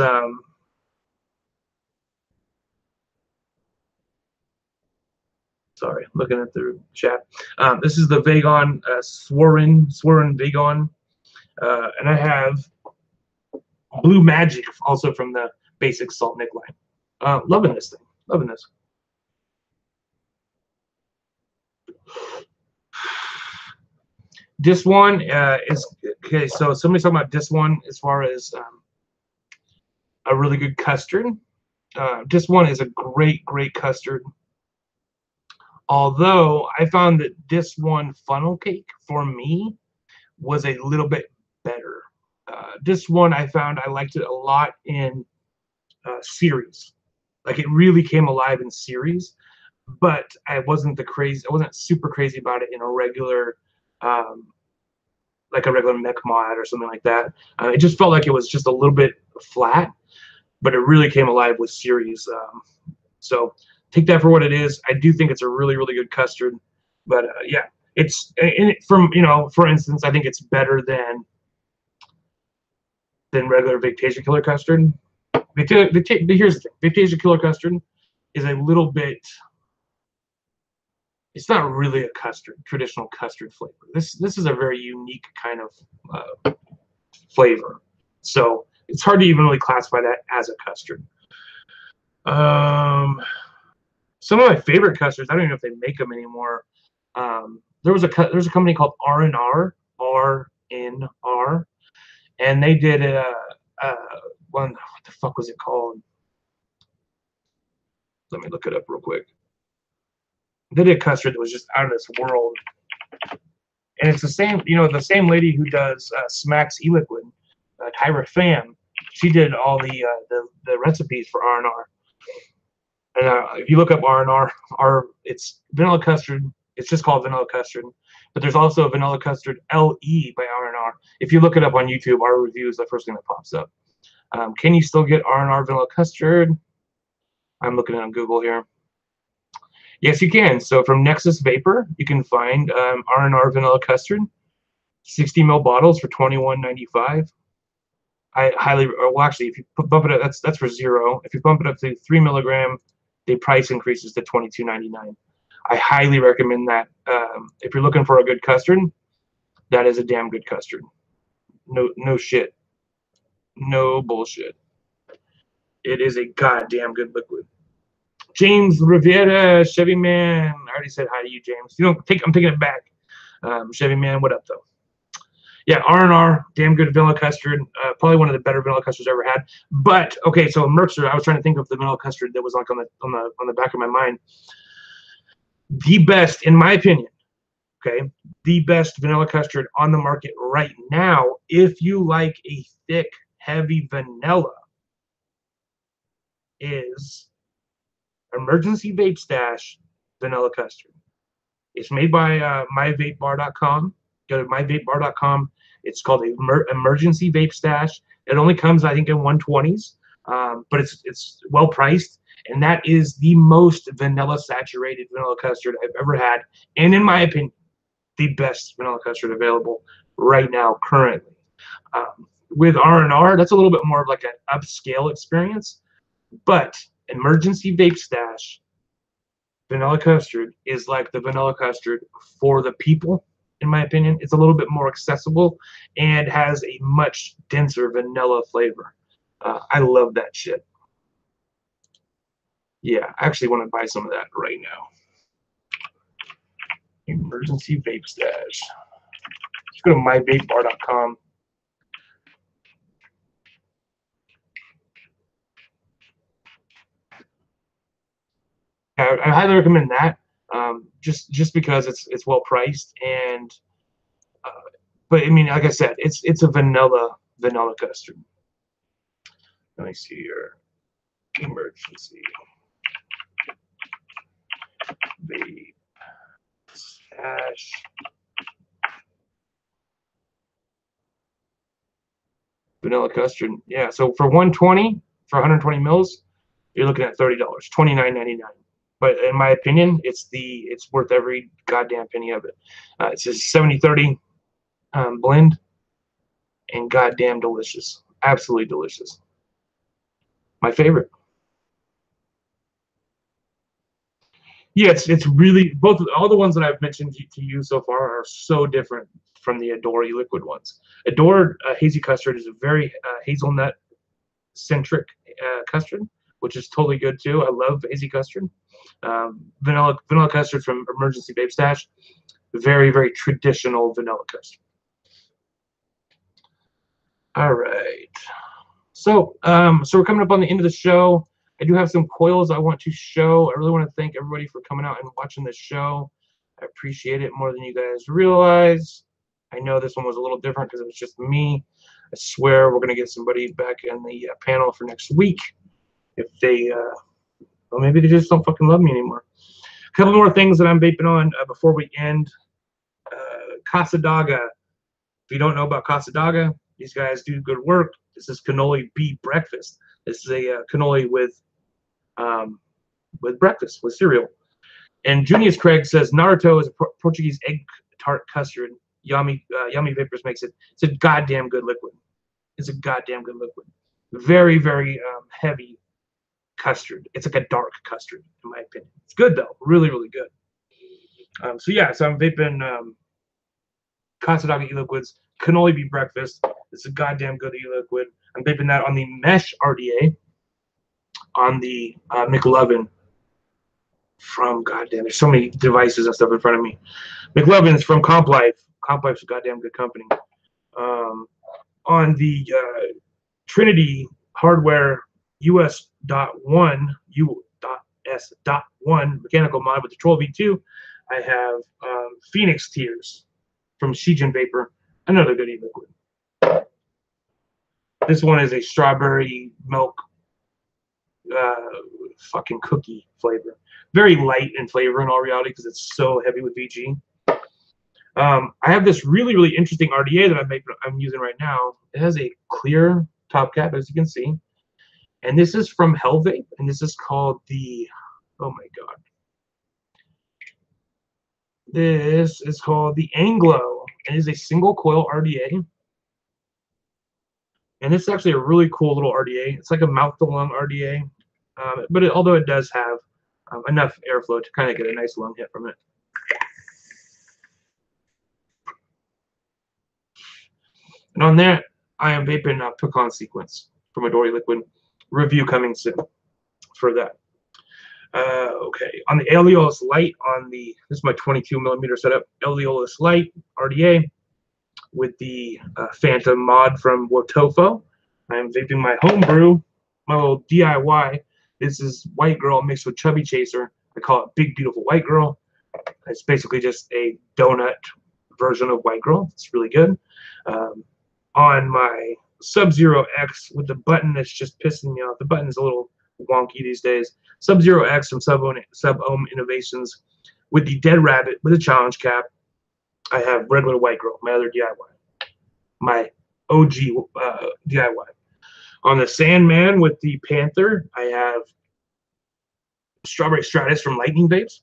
sorry, looking at the chat. This is the Vagon, Suorin Vagon. And I have Blue Magic, also from the Basic Salt Nick line. Loving this thing. Loving this. This one is, okay, so somebody's talking about this one as far as a really good custard. This one is a great, great custard. Although I found that this one funnel cake for me was a little bit better. This one I found I liked it a lot in series. Like it really came alive in series, but I wasn't super crazy about it in a regular like a regular mech mod or something like that. It just felt like it was just a little bit flat, but it really came alive with series. So take that for what it is. I do think it's a really, really good custard. But yeah, it's from, for instance, I think it's better than regular Vaptasia Killer custard. Here's the thing: Vaptasia Killer custard is a little bit. It's not really a custard, traditional custard flavor. This is a very unique kind of flavor. So it's hard to even really classify that as a custard. Some of my favorite custards, I don't even know if they make them anymore. There's a company called R&R, and they did one. What the fuck was it called? Let me look it up real quick. They did a custard that was just out of this world, and it's the same. The same lady who does Smack's e-liquid, Tyra Pham. She did all the recipes for R&R. And if you look up R&R, it's vanilla custard. It's just called vanilla custard. But there's also a vanilla custard LE by R&R. If you look it up on YouTube, our review is the first thing that pops up. Can you still get R&R vanilla custard? I'm looking on Google here. Yes, you can. So from Nexus Vapor, you can find R&R vanilla custard, 60 ml bottles for $21.95. I highly, well, actually, if you bump it up, that's for $0. If you bump it up to 3 milligram, the price increases to $22.99. I highly recommend that. If you're looking for a good custard, that is a damn good custard. No shit. No bullshit. It is a goddamn good liquid. James Rivera, Chevy Man. I already said hi to you, James. I'm taking it back. Chevy Man, what up, though? Yeah, R&R, damn good vanilla custard. Probably one of the better vanilla custards I ever had. But okay, so Mercer, I was trying to think of the vanilla custard that was like on the back of my mind. The best, in my opinion, Okay, the best vanilla custard on the market right now, if you like a thick, heavy vanilla, is Emergency Vape Stash Vanilla Custard. It's made by myvapebar.com. Go to myvapebar.com. It's called Emergency Vape Stash. It only comes, I think, in 120s, but it's well priced, and that is the most vanilla saturated vanilla custard I've ever had, and in my opinion, the best vanilla custard available right now currently. With R&R, that's a little bit more of like an upscale experience, but Emergency Vape Stash vanilla custard is like the vanilla custard for the people, in my opinion. It's a little bit more accessible and has a much denser vanilla flavor. I love that shit. Yeah, I actually want to buy some of that right now. Emergency Vape Stash. Just go to myvapebar.com. I highly recommend that, just because it's well priced, and but I mean, like I said, it's a vanilla custard. Let me see here. Emergency Vape Stash. Vanilla custard. Yeah, so for 120, for 120 mils, you're looking at $30, $29.99. But in my opinion, it's worth every goddamn penny of it. It's a 70-30 blend, and goddamn delicious. Absolutely delicious. My favorite. Yeah, it's really all the ones that I've mentioned to you so far are so different from the Adore e-liquid ones. Adore Hazy Custard is a very hazelnut centric custard, which is totally good too. I love Hazy Custard. Vanilla custard from Emergency Vape Stash, very, very traditional vanilla custard. All right, so we're coming up on the end of the show. I do have some coils I want to show. I really want to thank everybody for coming out and watching this show. I appreciate it more than you guys realize. I know this one was a little different because it was just me. I swear we're going to get somebody back in the panel for next week. If they, well, maybe they just don't fucking love me anymore. A couple more things that I'm vaping on before we end. Custard. If you don't know about Custard, these guys do good work. This is cannoli bee breakfast. This is a cannoli with breakfast, with cereal. And Junius Craig says Naruto is a Portuguese egg tart custard. Yummy Vapors makes it. It's a goddamn good liquid. It's a goddamn good liquid. Very, very heavy custard. It's like a dark custard, in my opinion. It's good though. Really, really good. So yeah, so I'm vaping Custard e-liquids, cannoli bee breakfast. It's a goddamn good e-liquid. I'm vaping that on the Mesh RDA, on the McLovin from, goddamn, there's so many devices and stuff in front of me. McLovin is from CompLife. CompLife's a goddamn good company. On the Trinity Hardware US.1, US.S.1 mechanical mod with the Troll V2, I have Phoenix Tears from Shijin Vapor, another good e-liquid. This one is a strawberry milk fucking cookie flavor. Very light in flavor in all reality because it's so heavy with VG. I have this really, really interesting RDA that I'm using right now. It has a clear top cap, as you can see. And this is from Hellvape, and this is called the, oh my god. This is called the Anglo. It is a single coil RDA. And this is actually a really cool little RDA. It's like a mouth-to-lung RDA. But although it does have enough airflow to kind of get a nice lung hit from it. And on that, I am vaping Pecan Sequence from Adore e-liquid. Review coming soon for that. Okay, on the Aeolus Light, this is my 22 millimeter setup, Aeolus Light RDA with the Phantom mod from Wotofo. I'm vaping my homebrew, my little DIY. This is White Girl mixed with Chubby Chaser. I call it Big Beautiful White Girl. It's basically just a donut version of White Girl. It's really good. On my Sub-Zero X with the button that's just pissing me off. The button's a little wonky these days. Sub-Zero X from sub-ohm Innovations with the Dead Rabbit with a challenge cap. I have regular White Girl, my other DIY, my OG DIY. On the Sandman with the Panther, I have Strawberry Stratus from Lightning Vapes.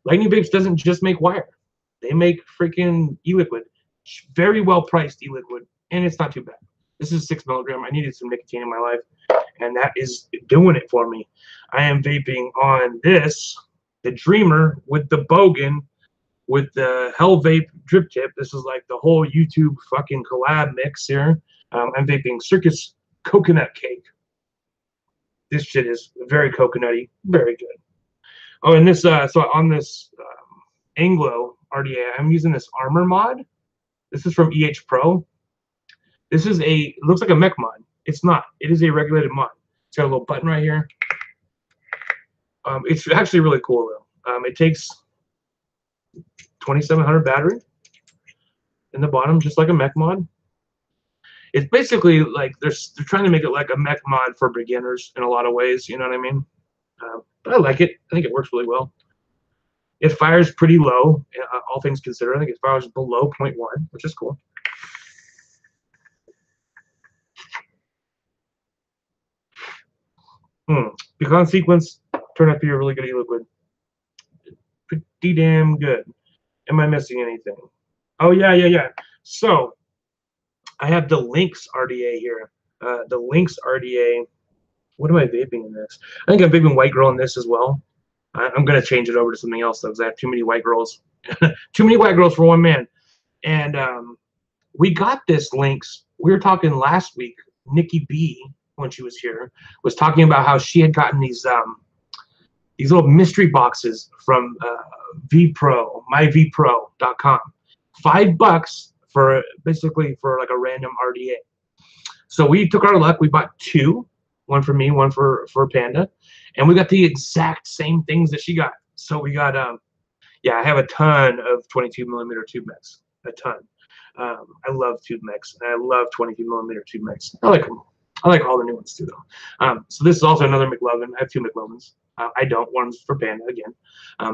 Lightning Vapes doesn't just make wire. They make freaking e-liquid. Very well priced e-liquid, and it's not too bad. This is 6 milligram. I needed some nicotine in my life, and that is doing it for me. I am vaping on this, the Dreamer with the Bogan, with the Hell Vape drip tip. This is like the whole YouTube fucking collab mix here. I'm vaping Circus Coconut Cake. This shit is very coconutty, very good. Oh, and this, so on this Anglo RDA, I'm using this Armor mod. This is from EH Pro. This is it looks like a mech mod. It's not. It is a regulated mod. It's got a little button right here. It's actually really cool though. It takes 2700 battery in the bottom, just like a mech mod. It's basically like they're trying to make it like a mech mod for beginners in a lot of ways. You know what I mean? But I like it. I think it works really well. It fires pretty low, all things considered. I think it fires below 0.1, which is cool. Pecan sequence turned out to be a really good e-liquid. Pretty damn good. Am I missing anything? Oh, yeah. So I have the Lynx RDA here. The Lynx RDA. What am I vaping in this? I think I'm vaping White Girl in this as well. I'm going to change it over to something else, though, because I have too many White Girls. Too many White Girls for one man. And we got this Lynx. We were talking last week. Nikki B, when she was here, was talking about how she had gotten these little mystery boxes from VPro, myvpro.com. $5 for basically for like a random RDA. So we took our luck. We bought two. One for me, one for Panda, and we got the exact same things that she got. So we got, yeah, I have a ton of 22 millimeter tube mechs, a ton. I love tube mechs, and I love 22 millimeter tube mechs. I like them. I like all the new ones too, though. So this is also another McLovin. I have two McLovins. I don't. One's for Panda again.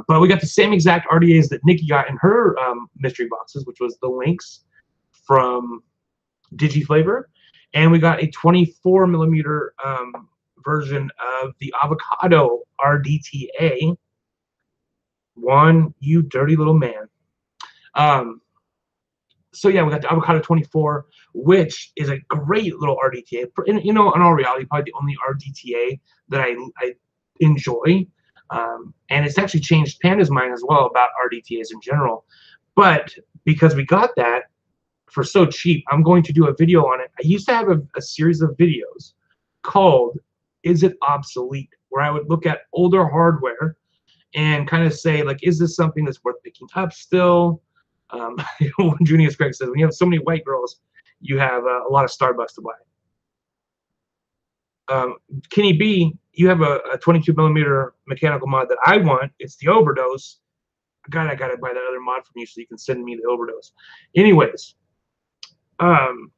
But we got the same exact RDAs that Nikki got in her mystery boxes, which was the Lynx from DigiFlavor. And we got a 24 millimeter version of the Avocado RDTA. Juan, you dirty little man. So yeah, we got the Avocado 24, which is a great little RDTA. And, you know, in all reality, probably the only RDTA that I enjoy. And it's actually changed Panda's mind as well about RDTAs in general. But because we got that for so cheap, I'm going to do a video on it. I used to have a series of videos called Is It Obsolete? Where I would look at older hardware and kind of say, like, is this something that's worth picking up still? Junius Craig says, when you have so many White Girls, you have a lot of Starbucks to buy. Kenny B, you have a 22 millimeter mechanical mod that I want. It's the Overdose. God, I got to buy that other mod from you so you can send me the Overdose. Anyways, I'm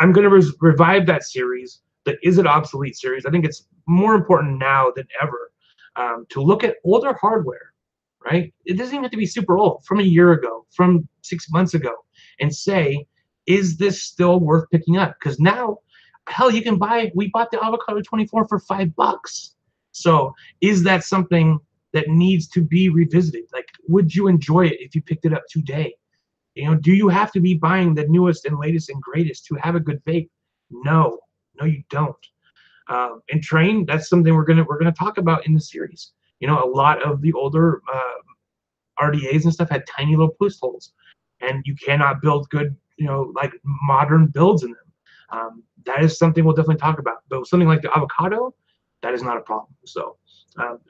going to revive that series, the Is It Obsolete series. I think it's more important now than ever to look at older hardware, right? It doesn't even have to be super old, from a year ago, from 6 months ago, and say, is this still worth picking up? Because now, hell, you can buy, we bought the Avocado 24 for $5. So is that something that needs to be revisited? Like, would you enjoy it if you picked it up today? You know, do you have to be buying the newest and latest and greatest to have a good vape? No, you don't. And Train, that's something we're gonna talk about in the series. You know, a lot of the older RDAs and stuff had tiny little post holes, and you cannot build good, you know, like modern builds in them. That is something we'll definitely talk about. But something like the Avocado, that is not a problem. So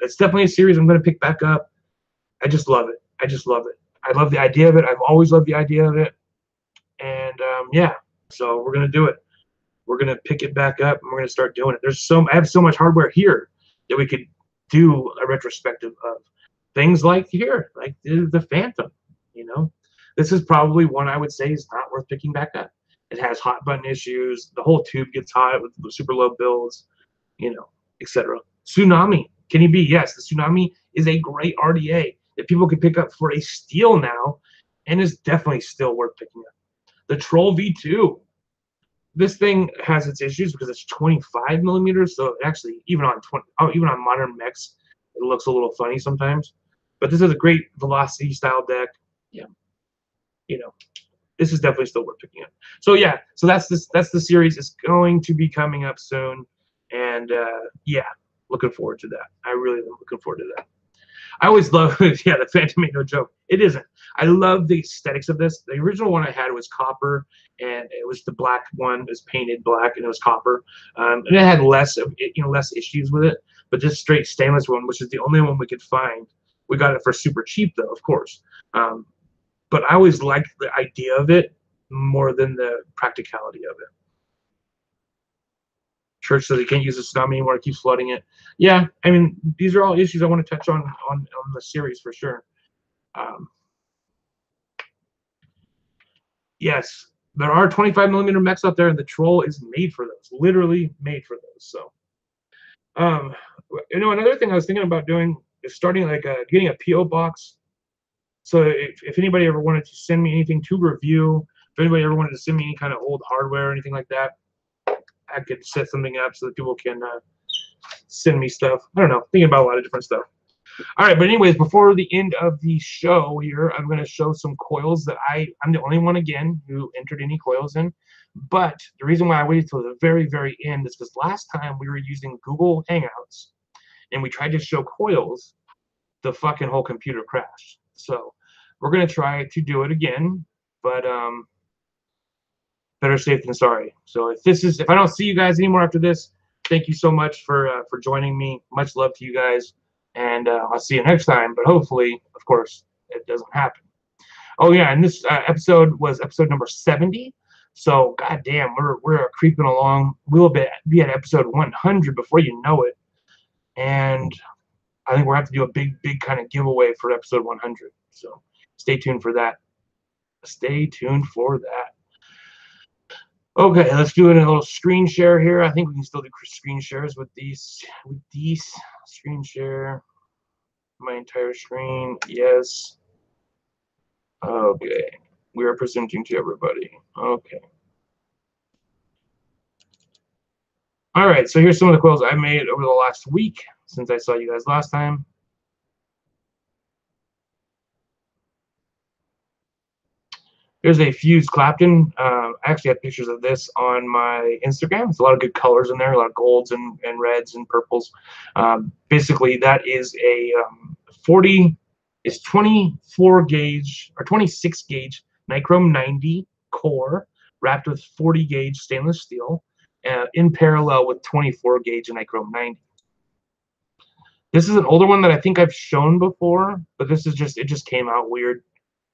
it's definitely a series I'm going to pick back up. I just love it. I just love it. I love the idea of it. I've always loved the idea of it. And yeah, so we're going to do it. We're going to pick it back up, and we're going to start doing it. I have so much hardware here that we could do a retrospective of. things like here, like the Phantom, you know. This is probably one I would say is not worth picking back up. It has hot button issues. The whole tube gets hot with super low builds, you know, etc. Tsunami. Can you be? Yes, the Tsunami is a great RDA that people can pick up for a steal now and is definitely still worth picking up. The Troll V2. This thing has its issues because it's 25 millimeters, so actually even on modern mechs, it looks a little funny sometimes. But this is a great velocity style deck. Yeah, you know, this is definitely still worth picking up. So yeah, so that's the series. It's going to be coming up soon, and yeah, looking forward to that. I really am looking forward to that. I always love, yeah, the Phantom ain't no joke. It isn't. I love the aesthetics of this. The original one I had was copper, and it was the black one. It was painted black, and it was copper, and it had less issues with it. But this straight stainless one, which is the only one we could find, we got it for super cheap, though, of course. But I always liked the idea of it more than the practicality of it. Church says he can't use the tsunami anymore. It keeps flooding it. Yeah, I mean, these are all issues I want to touch on the series for sure. Yes, there are 25 millimeter mechs out there, and the Troll is made for those. Literally made for those. So, another thing I was thinking about doing is starting getting a PO box. So if anybody ever wanted to send me anything to review, if anybody ever wanted to send me any kind of old hardware or anything like that, I could set something up so that people can send me stuff. I don't know, thinking about a lot of different stuff. All right, but anyways, before the end of the show here, I'm going to show some coils that I'm the only one again who entered any coils in. But the reason why I waited till the very, very end is because last time we were using Google Hangouts and we tried to show coils, the fucking whole computer crashed. So we're going to try to do it again, but better safe than sorry. So if I don't see you guys anymore after this, thank you so much for joining me. Much love to you guys, and I'll see you next time. But hopefully, of course, it doesn't happen. Oh yeah, and this episode was episode number 70. So goddamn, we're creeping along. We'll be at episode 100 before you know it, and I think we'll have to do a big kind of giveaway for episode 100. So stay tuned for that. Stay tuned for that. Okay, let's do a little screen share here. I think we can still do screen shares with these. Screen share my entire screen. Yes. Okay. We are presenting to everybody. Okay. All right, so here's some of the coils I made over the last week since I saw you guys last time. Here's a fused Clapton. I actually have pictures of this on my Instagram. It's a lot of good colors in there, a lot of golds and reds and purples. Basically, that is a 24 gauge or 26 gauge nichrome 90 core wrapped with 40 gauge stainless steel in parallel with 24 gauge nichrome 90. This is an older one that I think I've shown before, but this is it just came out weird.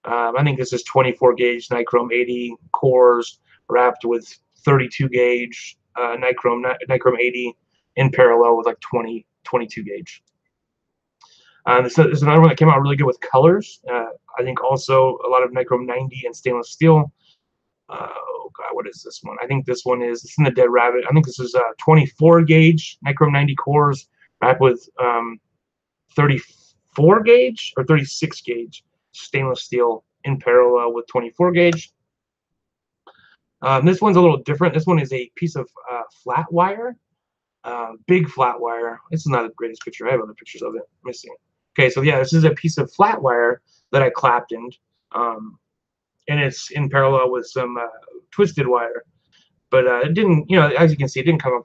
I think this is 24 gauge nichrome 80 cores wrapped with 32 gauge nichrome 80 in parallel with like 22 gauge. This is another one that came out really good with colors. I think also a lot of nichrome 90 and stainless steel. Oh god, what is this one? I think this one is in the Dead Rabbit. I think this is 24 gauge nichrome 90 cores wrapped with 34 gauge or 36 gauge stainless steel in parallel with 24 gauge. This one's a little different. This one is a piece of flat wire, big flat wire. This is not the greatest picture. I have other pictures of it. Let me see. Okay, so yeah, this is a piece of flat wire that I Claptoned, and it's in parallel with some twisted wire. But it didn't, as you can see, it didn't come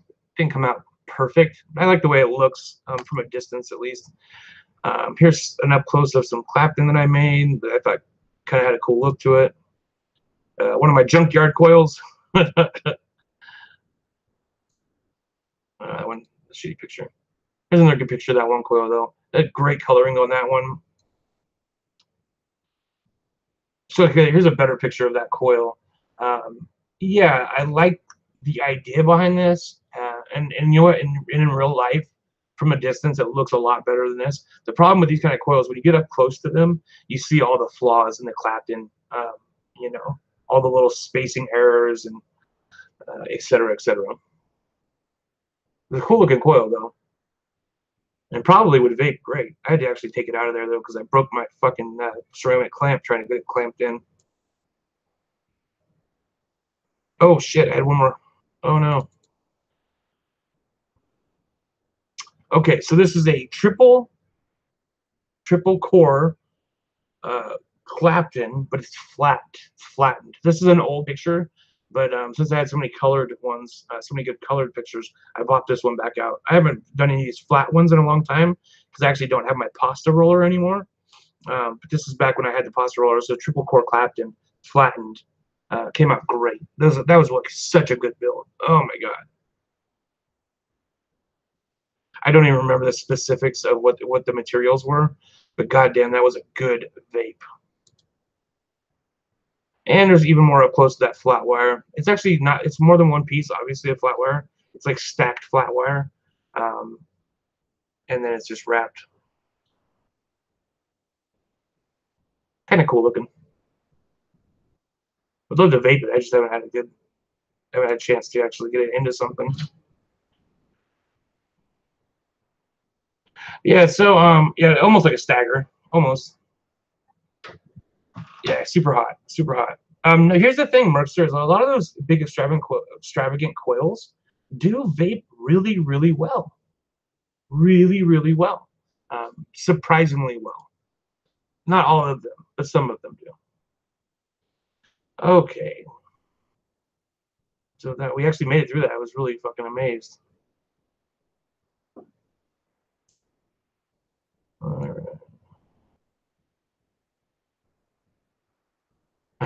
out perfect. I like the way it looks from a distance, at least. Here's an up close of some Clapton that I made that I thought kind of had a cool look to it. One of my junkyard coils. That one, a shitty picture. Here's another good picture of that one coil, though. That great coloring on that one. So okay, here's a better picture of that coil. Yeah, I like the idea behind this, and you know what? In real life, from a distance, it looks a lot better than this. The problem with these kind of coils, when you get up close to them, you see all the flaws in the Clapton, you know, all the little spacing errors and et cetera, et cetera. It's a cool looking coil though, and probably would vape great. I had to actually take it out of there though because I broke my fucking ceramic clamp trying to get it clamped in. Oh shit! I had one more. Oh no. Okay, so this is a triple core Clapton, but it's flattened. This is an old picture, but since I had so many colored ones, so many good colored pictures, I bought this one back out. I haven't done any of these flat ones in a long time because I actually don't have my pasta roller anymore. But this is back when I had the pasta roller. So triple core Clapton, flattened, came out great. That was like such a good build. Oh my god. I don't even remember the specifics of what the materials were, but goddamn, that was a good vape. And there's even more up close to that flat wire. It's actually not, it's more than one piece, obviously, a flat wire. It's like stacked flat wire. And then it's just wrapped. Kind of cool looking. I'd love to vape it. I just haven't had a chance to actually get it into something. Yeah, so yeah, almost like a stagger. Almost. Yeah, super hot. Super hot. Now here's the thing, Merksters. A lot of those big extravagant coils do vape really, really well. Really, really well. Surprisingly well. Not all of them, but some of them do. Okay. So that we actually made it through that. I was really fucking amazed. All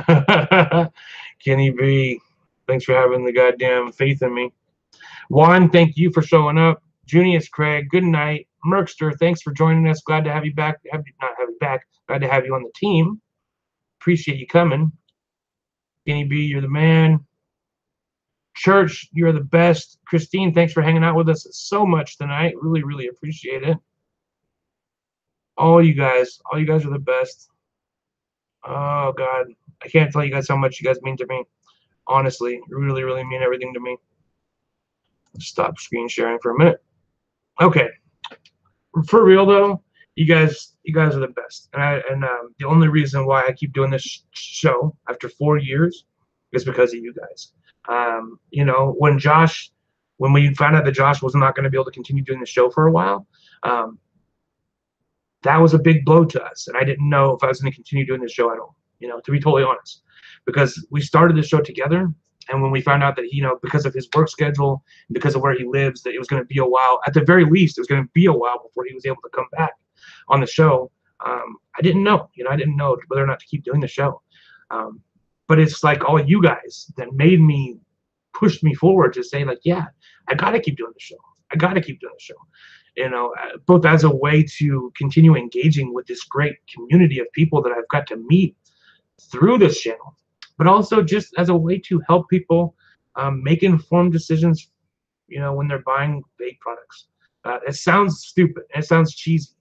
right. Kenny B, thanks for having the goddamn faith in me. Juan, thank you for showing up. Junius Craig, good night. Merkster, thanks for joining us. Glad to have you back. Not have you back. Glad to have you on the team. Appreciate you coming. Kenny B, you're the man. Church, you're the best. Christine, thanks for hanging out with us so much tonight. Really, really appreciate it. All you guys are the best. Oh, God. I can't tell you guys how much you guys mean to me. Honestly, really, really mean everything to me. Stop screen sharing for a minute. Okay. For real, though, you guys are the best. And the only reason why I keep doing this show after 4 years is because of you guys. You know, when we found out that Josh was not going to be able to continue doing the show for a while, that was a big blow to us. And I didn't know if I was going to continue doing the show at all, you know, to be totally honest, because we started the show together. And when we found out that, you know, because of his work schedule, because of where he lives, that it was going to be a while, at the very least, it was going to be a while before he was able to come back on the show. I didn't know, you know, I didn't know whether or not to keep doing the show. But it's like all you guys that pushed me forward to say, like, yeah, I got to keep doing the show. I got to keep doing the show. You know, both as a way to continue engaging with this great community of people that I've got to meet through this channel, but also just as a way to help people make informed decisions, you know, when they're buying vape products. It sounds stupid, it sounds cheesy,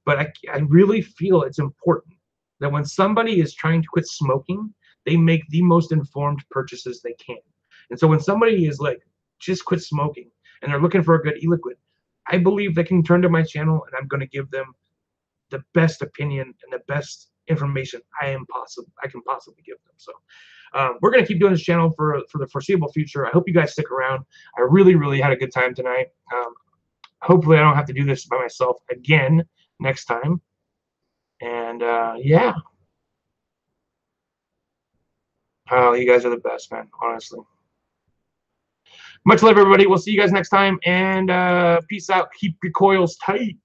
but I really feel it's important that when somebody is trying to quit smoking, they make the most informed purchases they can. And so when somebody is like, just quit smoking, and they're looking for a good e-liquid, I believe they can turn to my channel, and I'm going to give them the best opinion and the best information I can possibly give them. So we're going to keep doing this channel for the foreseeable future. I hope you guys stick around. I really, really had a good time tonight. Hopefully I don't have to do this by myself again next time. And yeah. Oh, you guys are the best, man, honestly. Much love, everybody. We'll see you guys next time. And peace out. Keep your coils tight.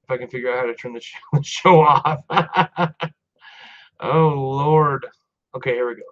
If I can figure out how to turn the show off. Oh, Lord. Okay, here we go.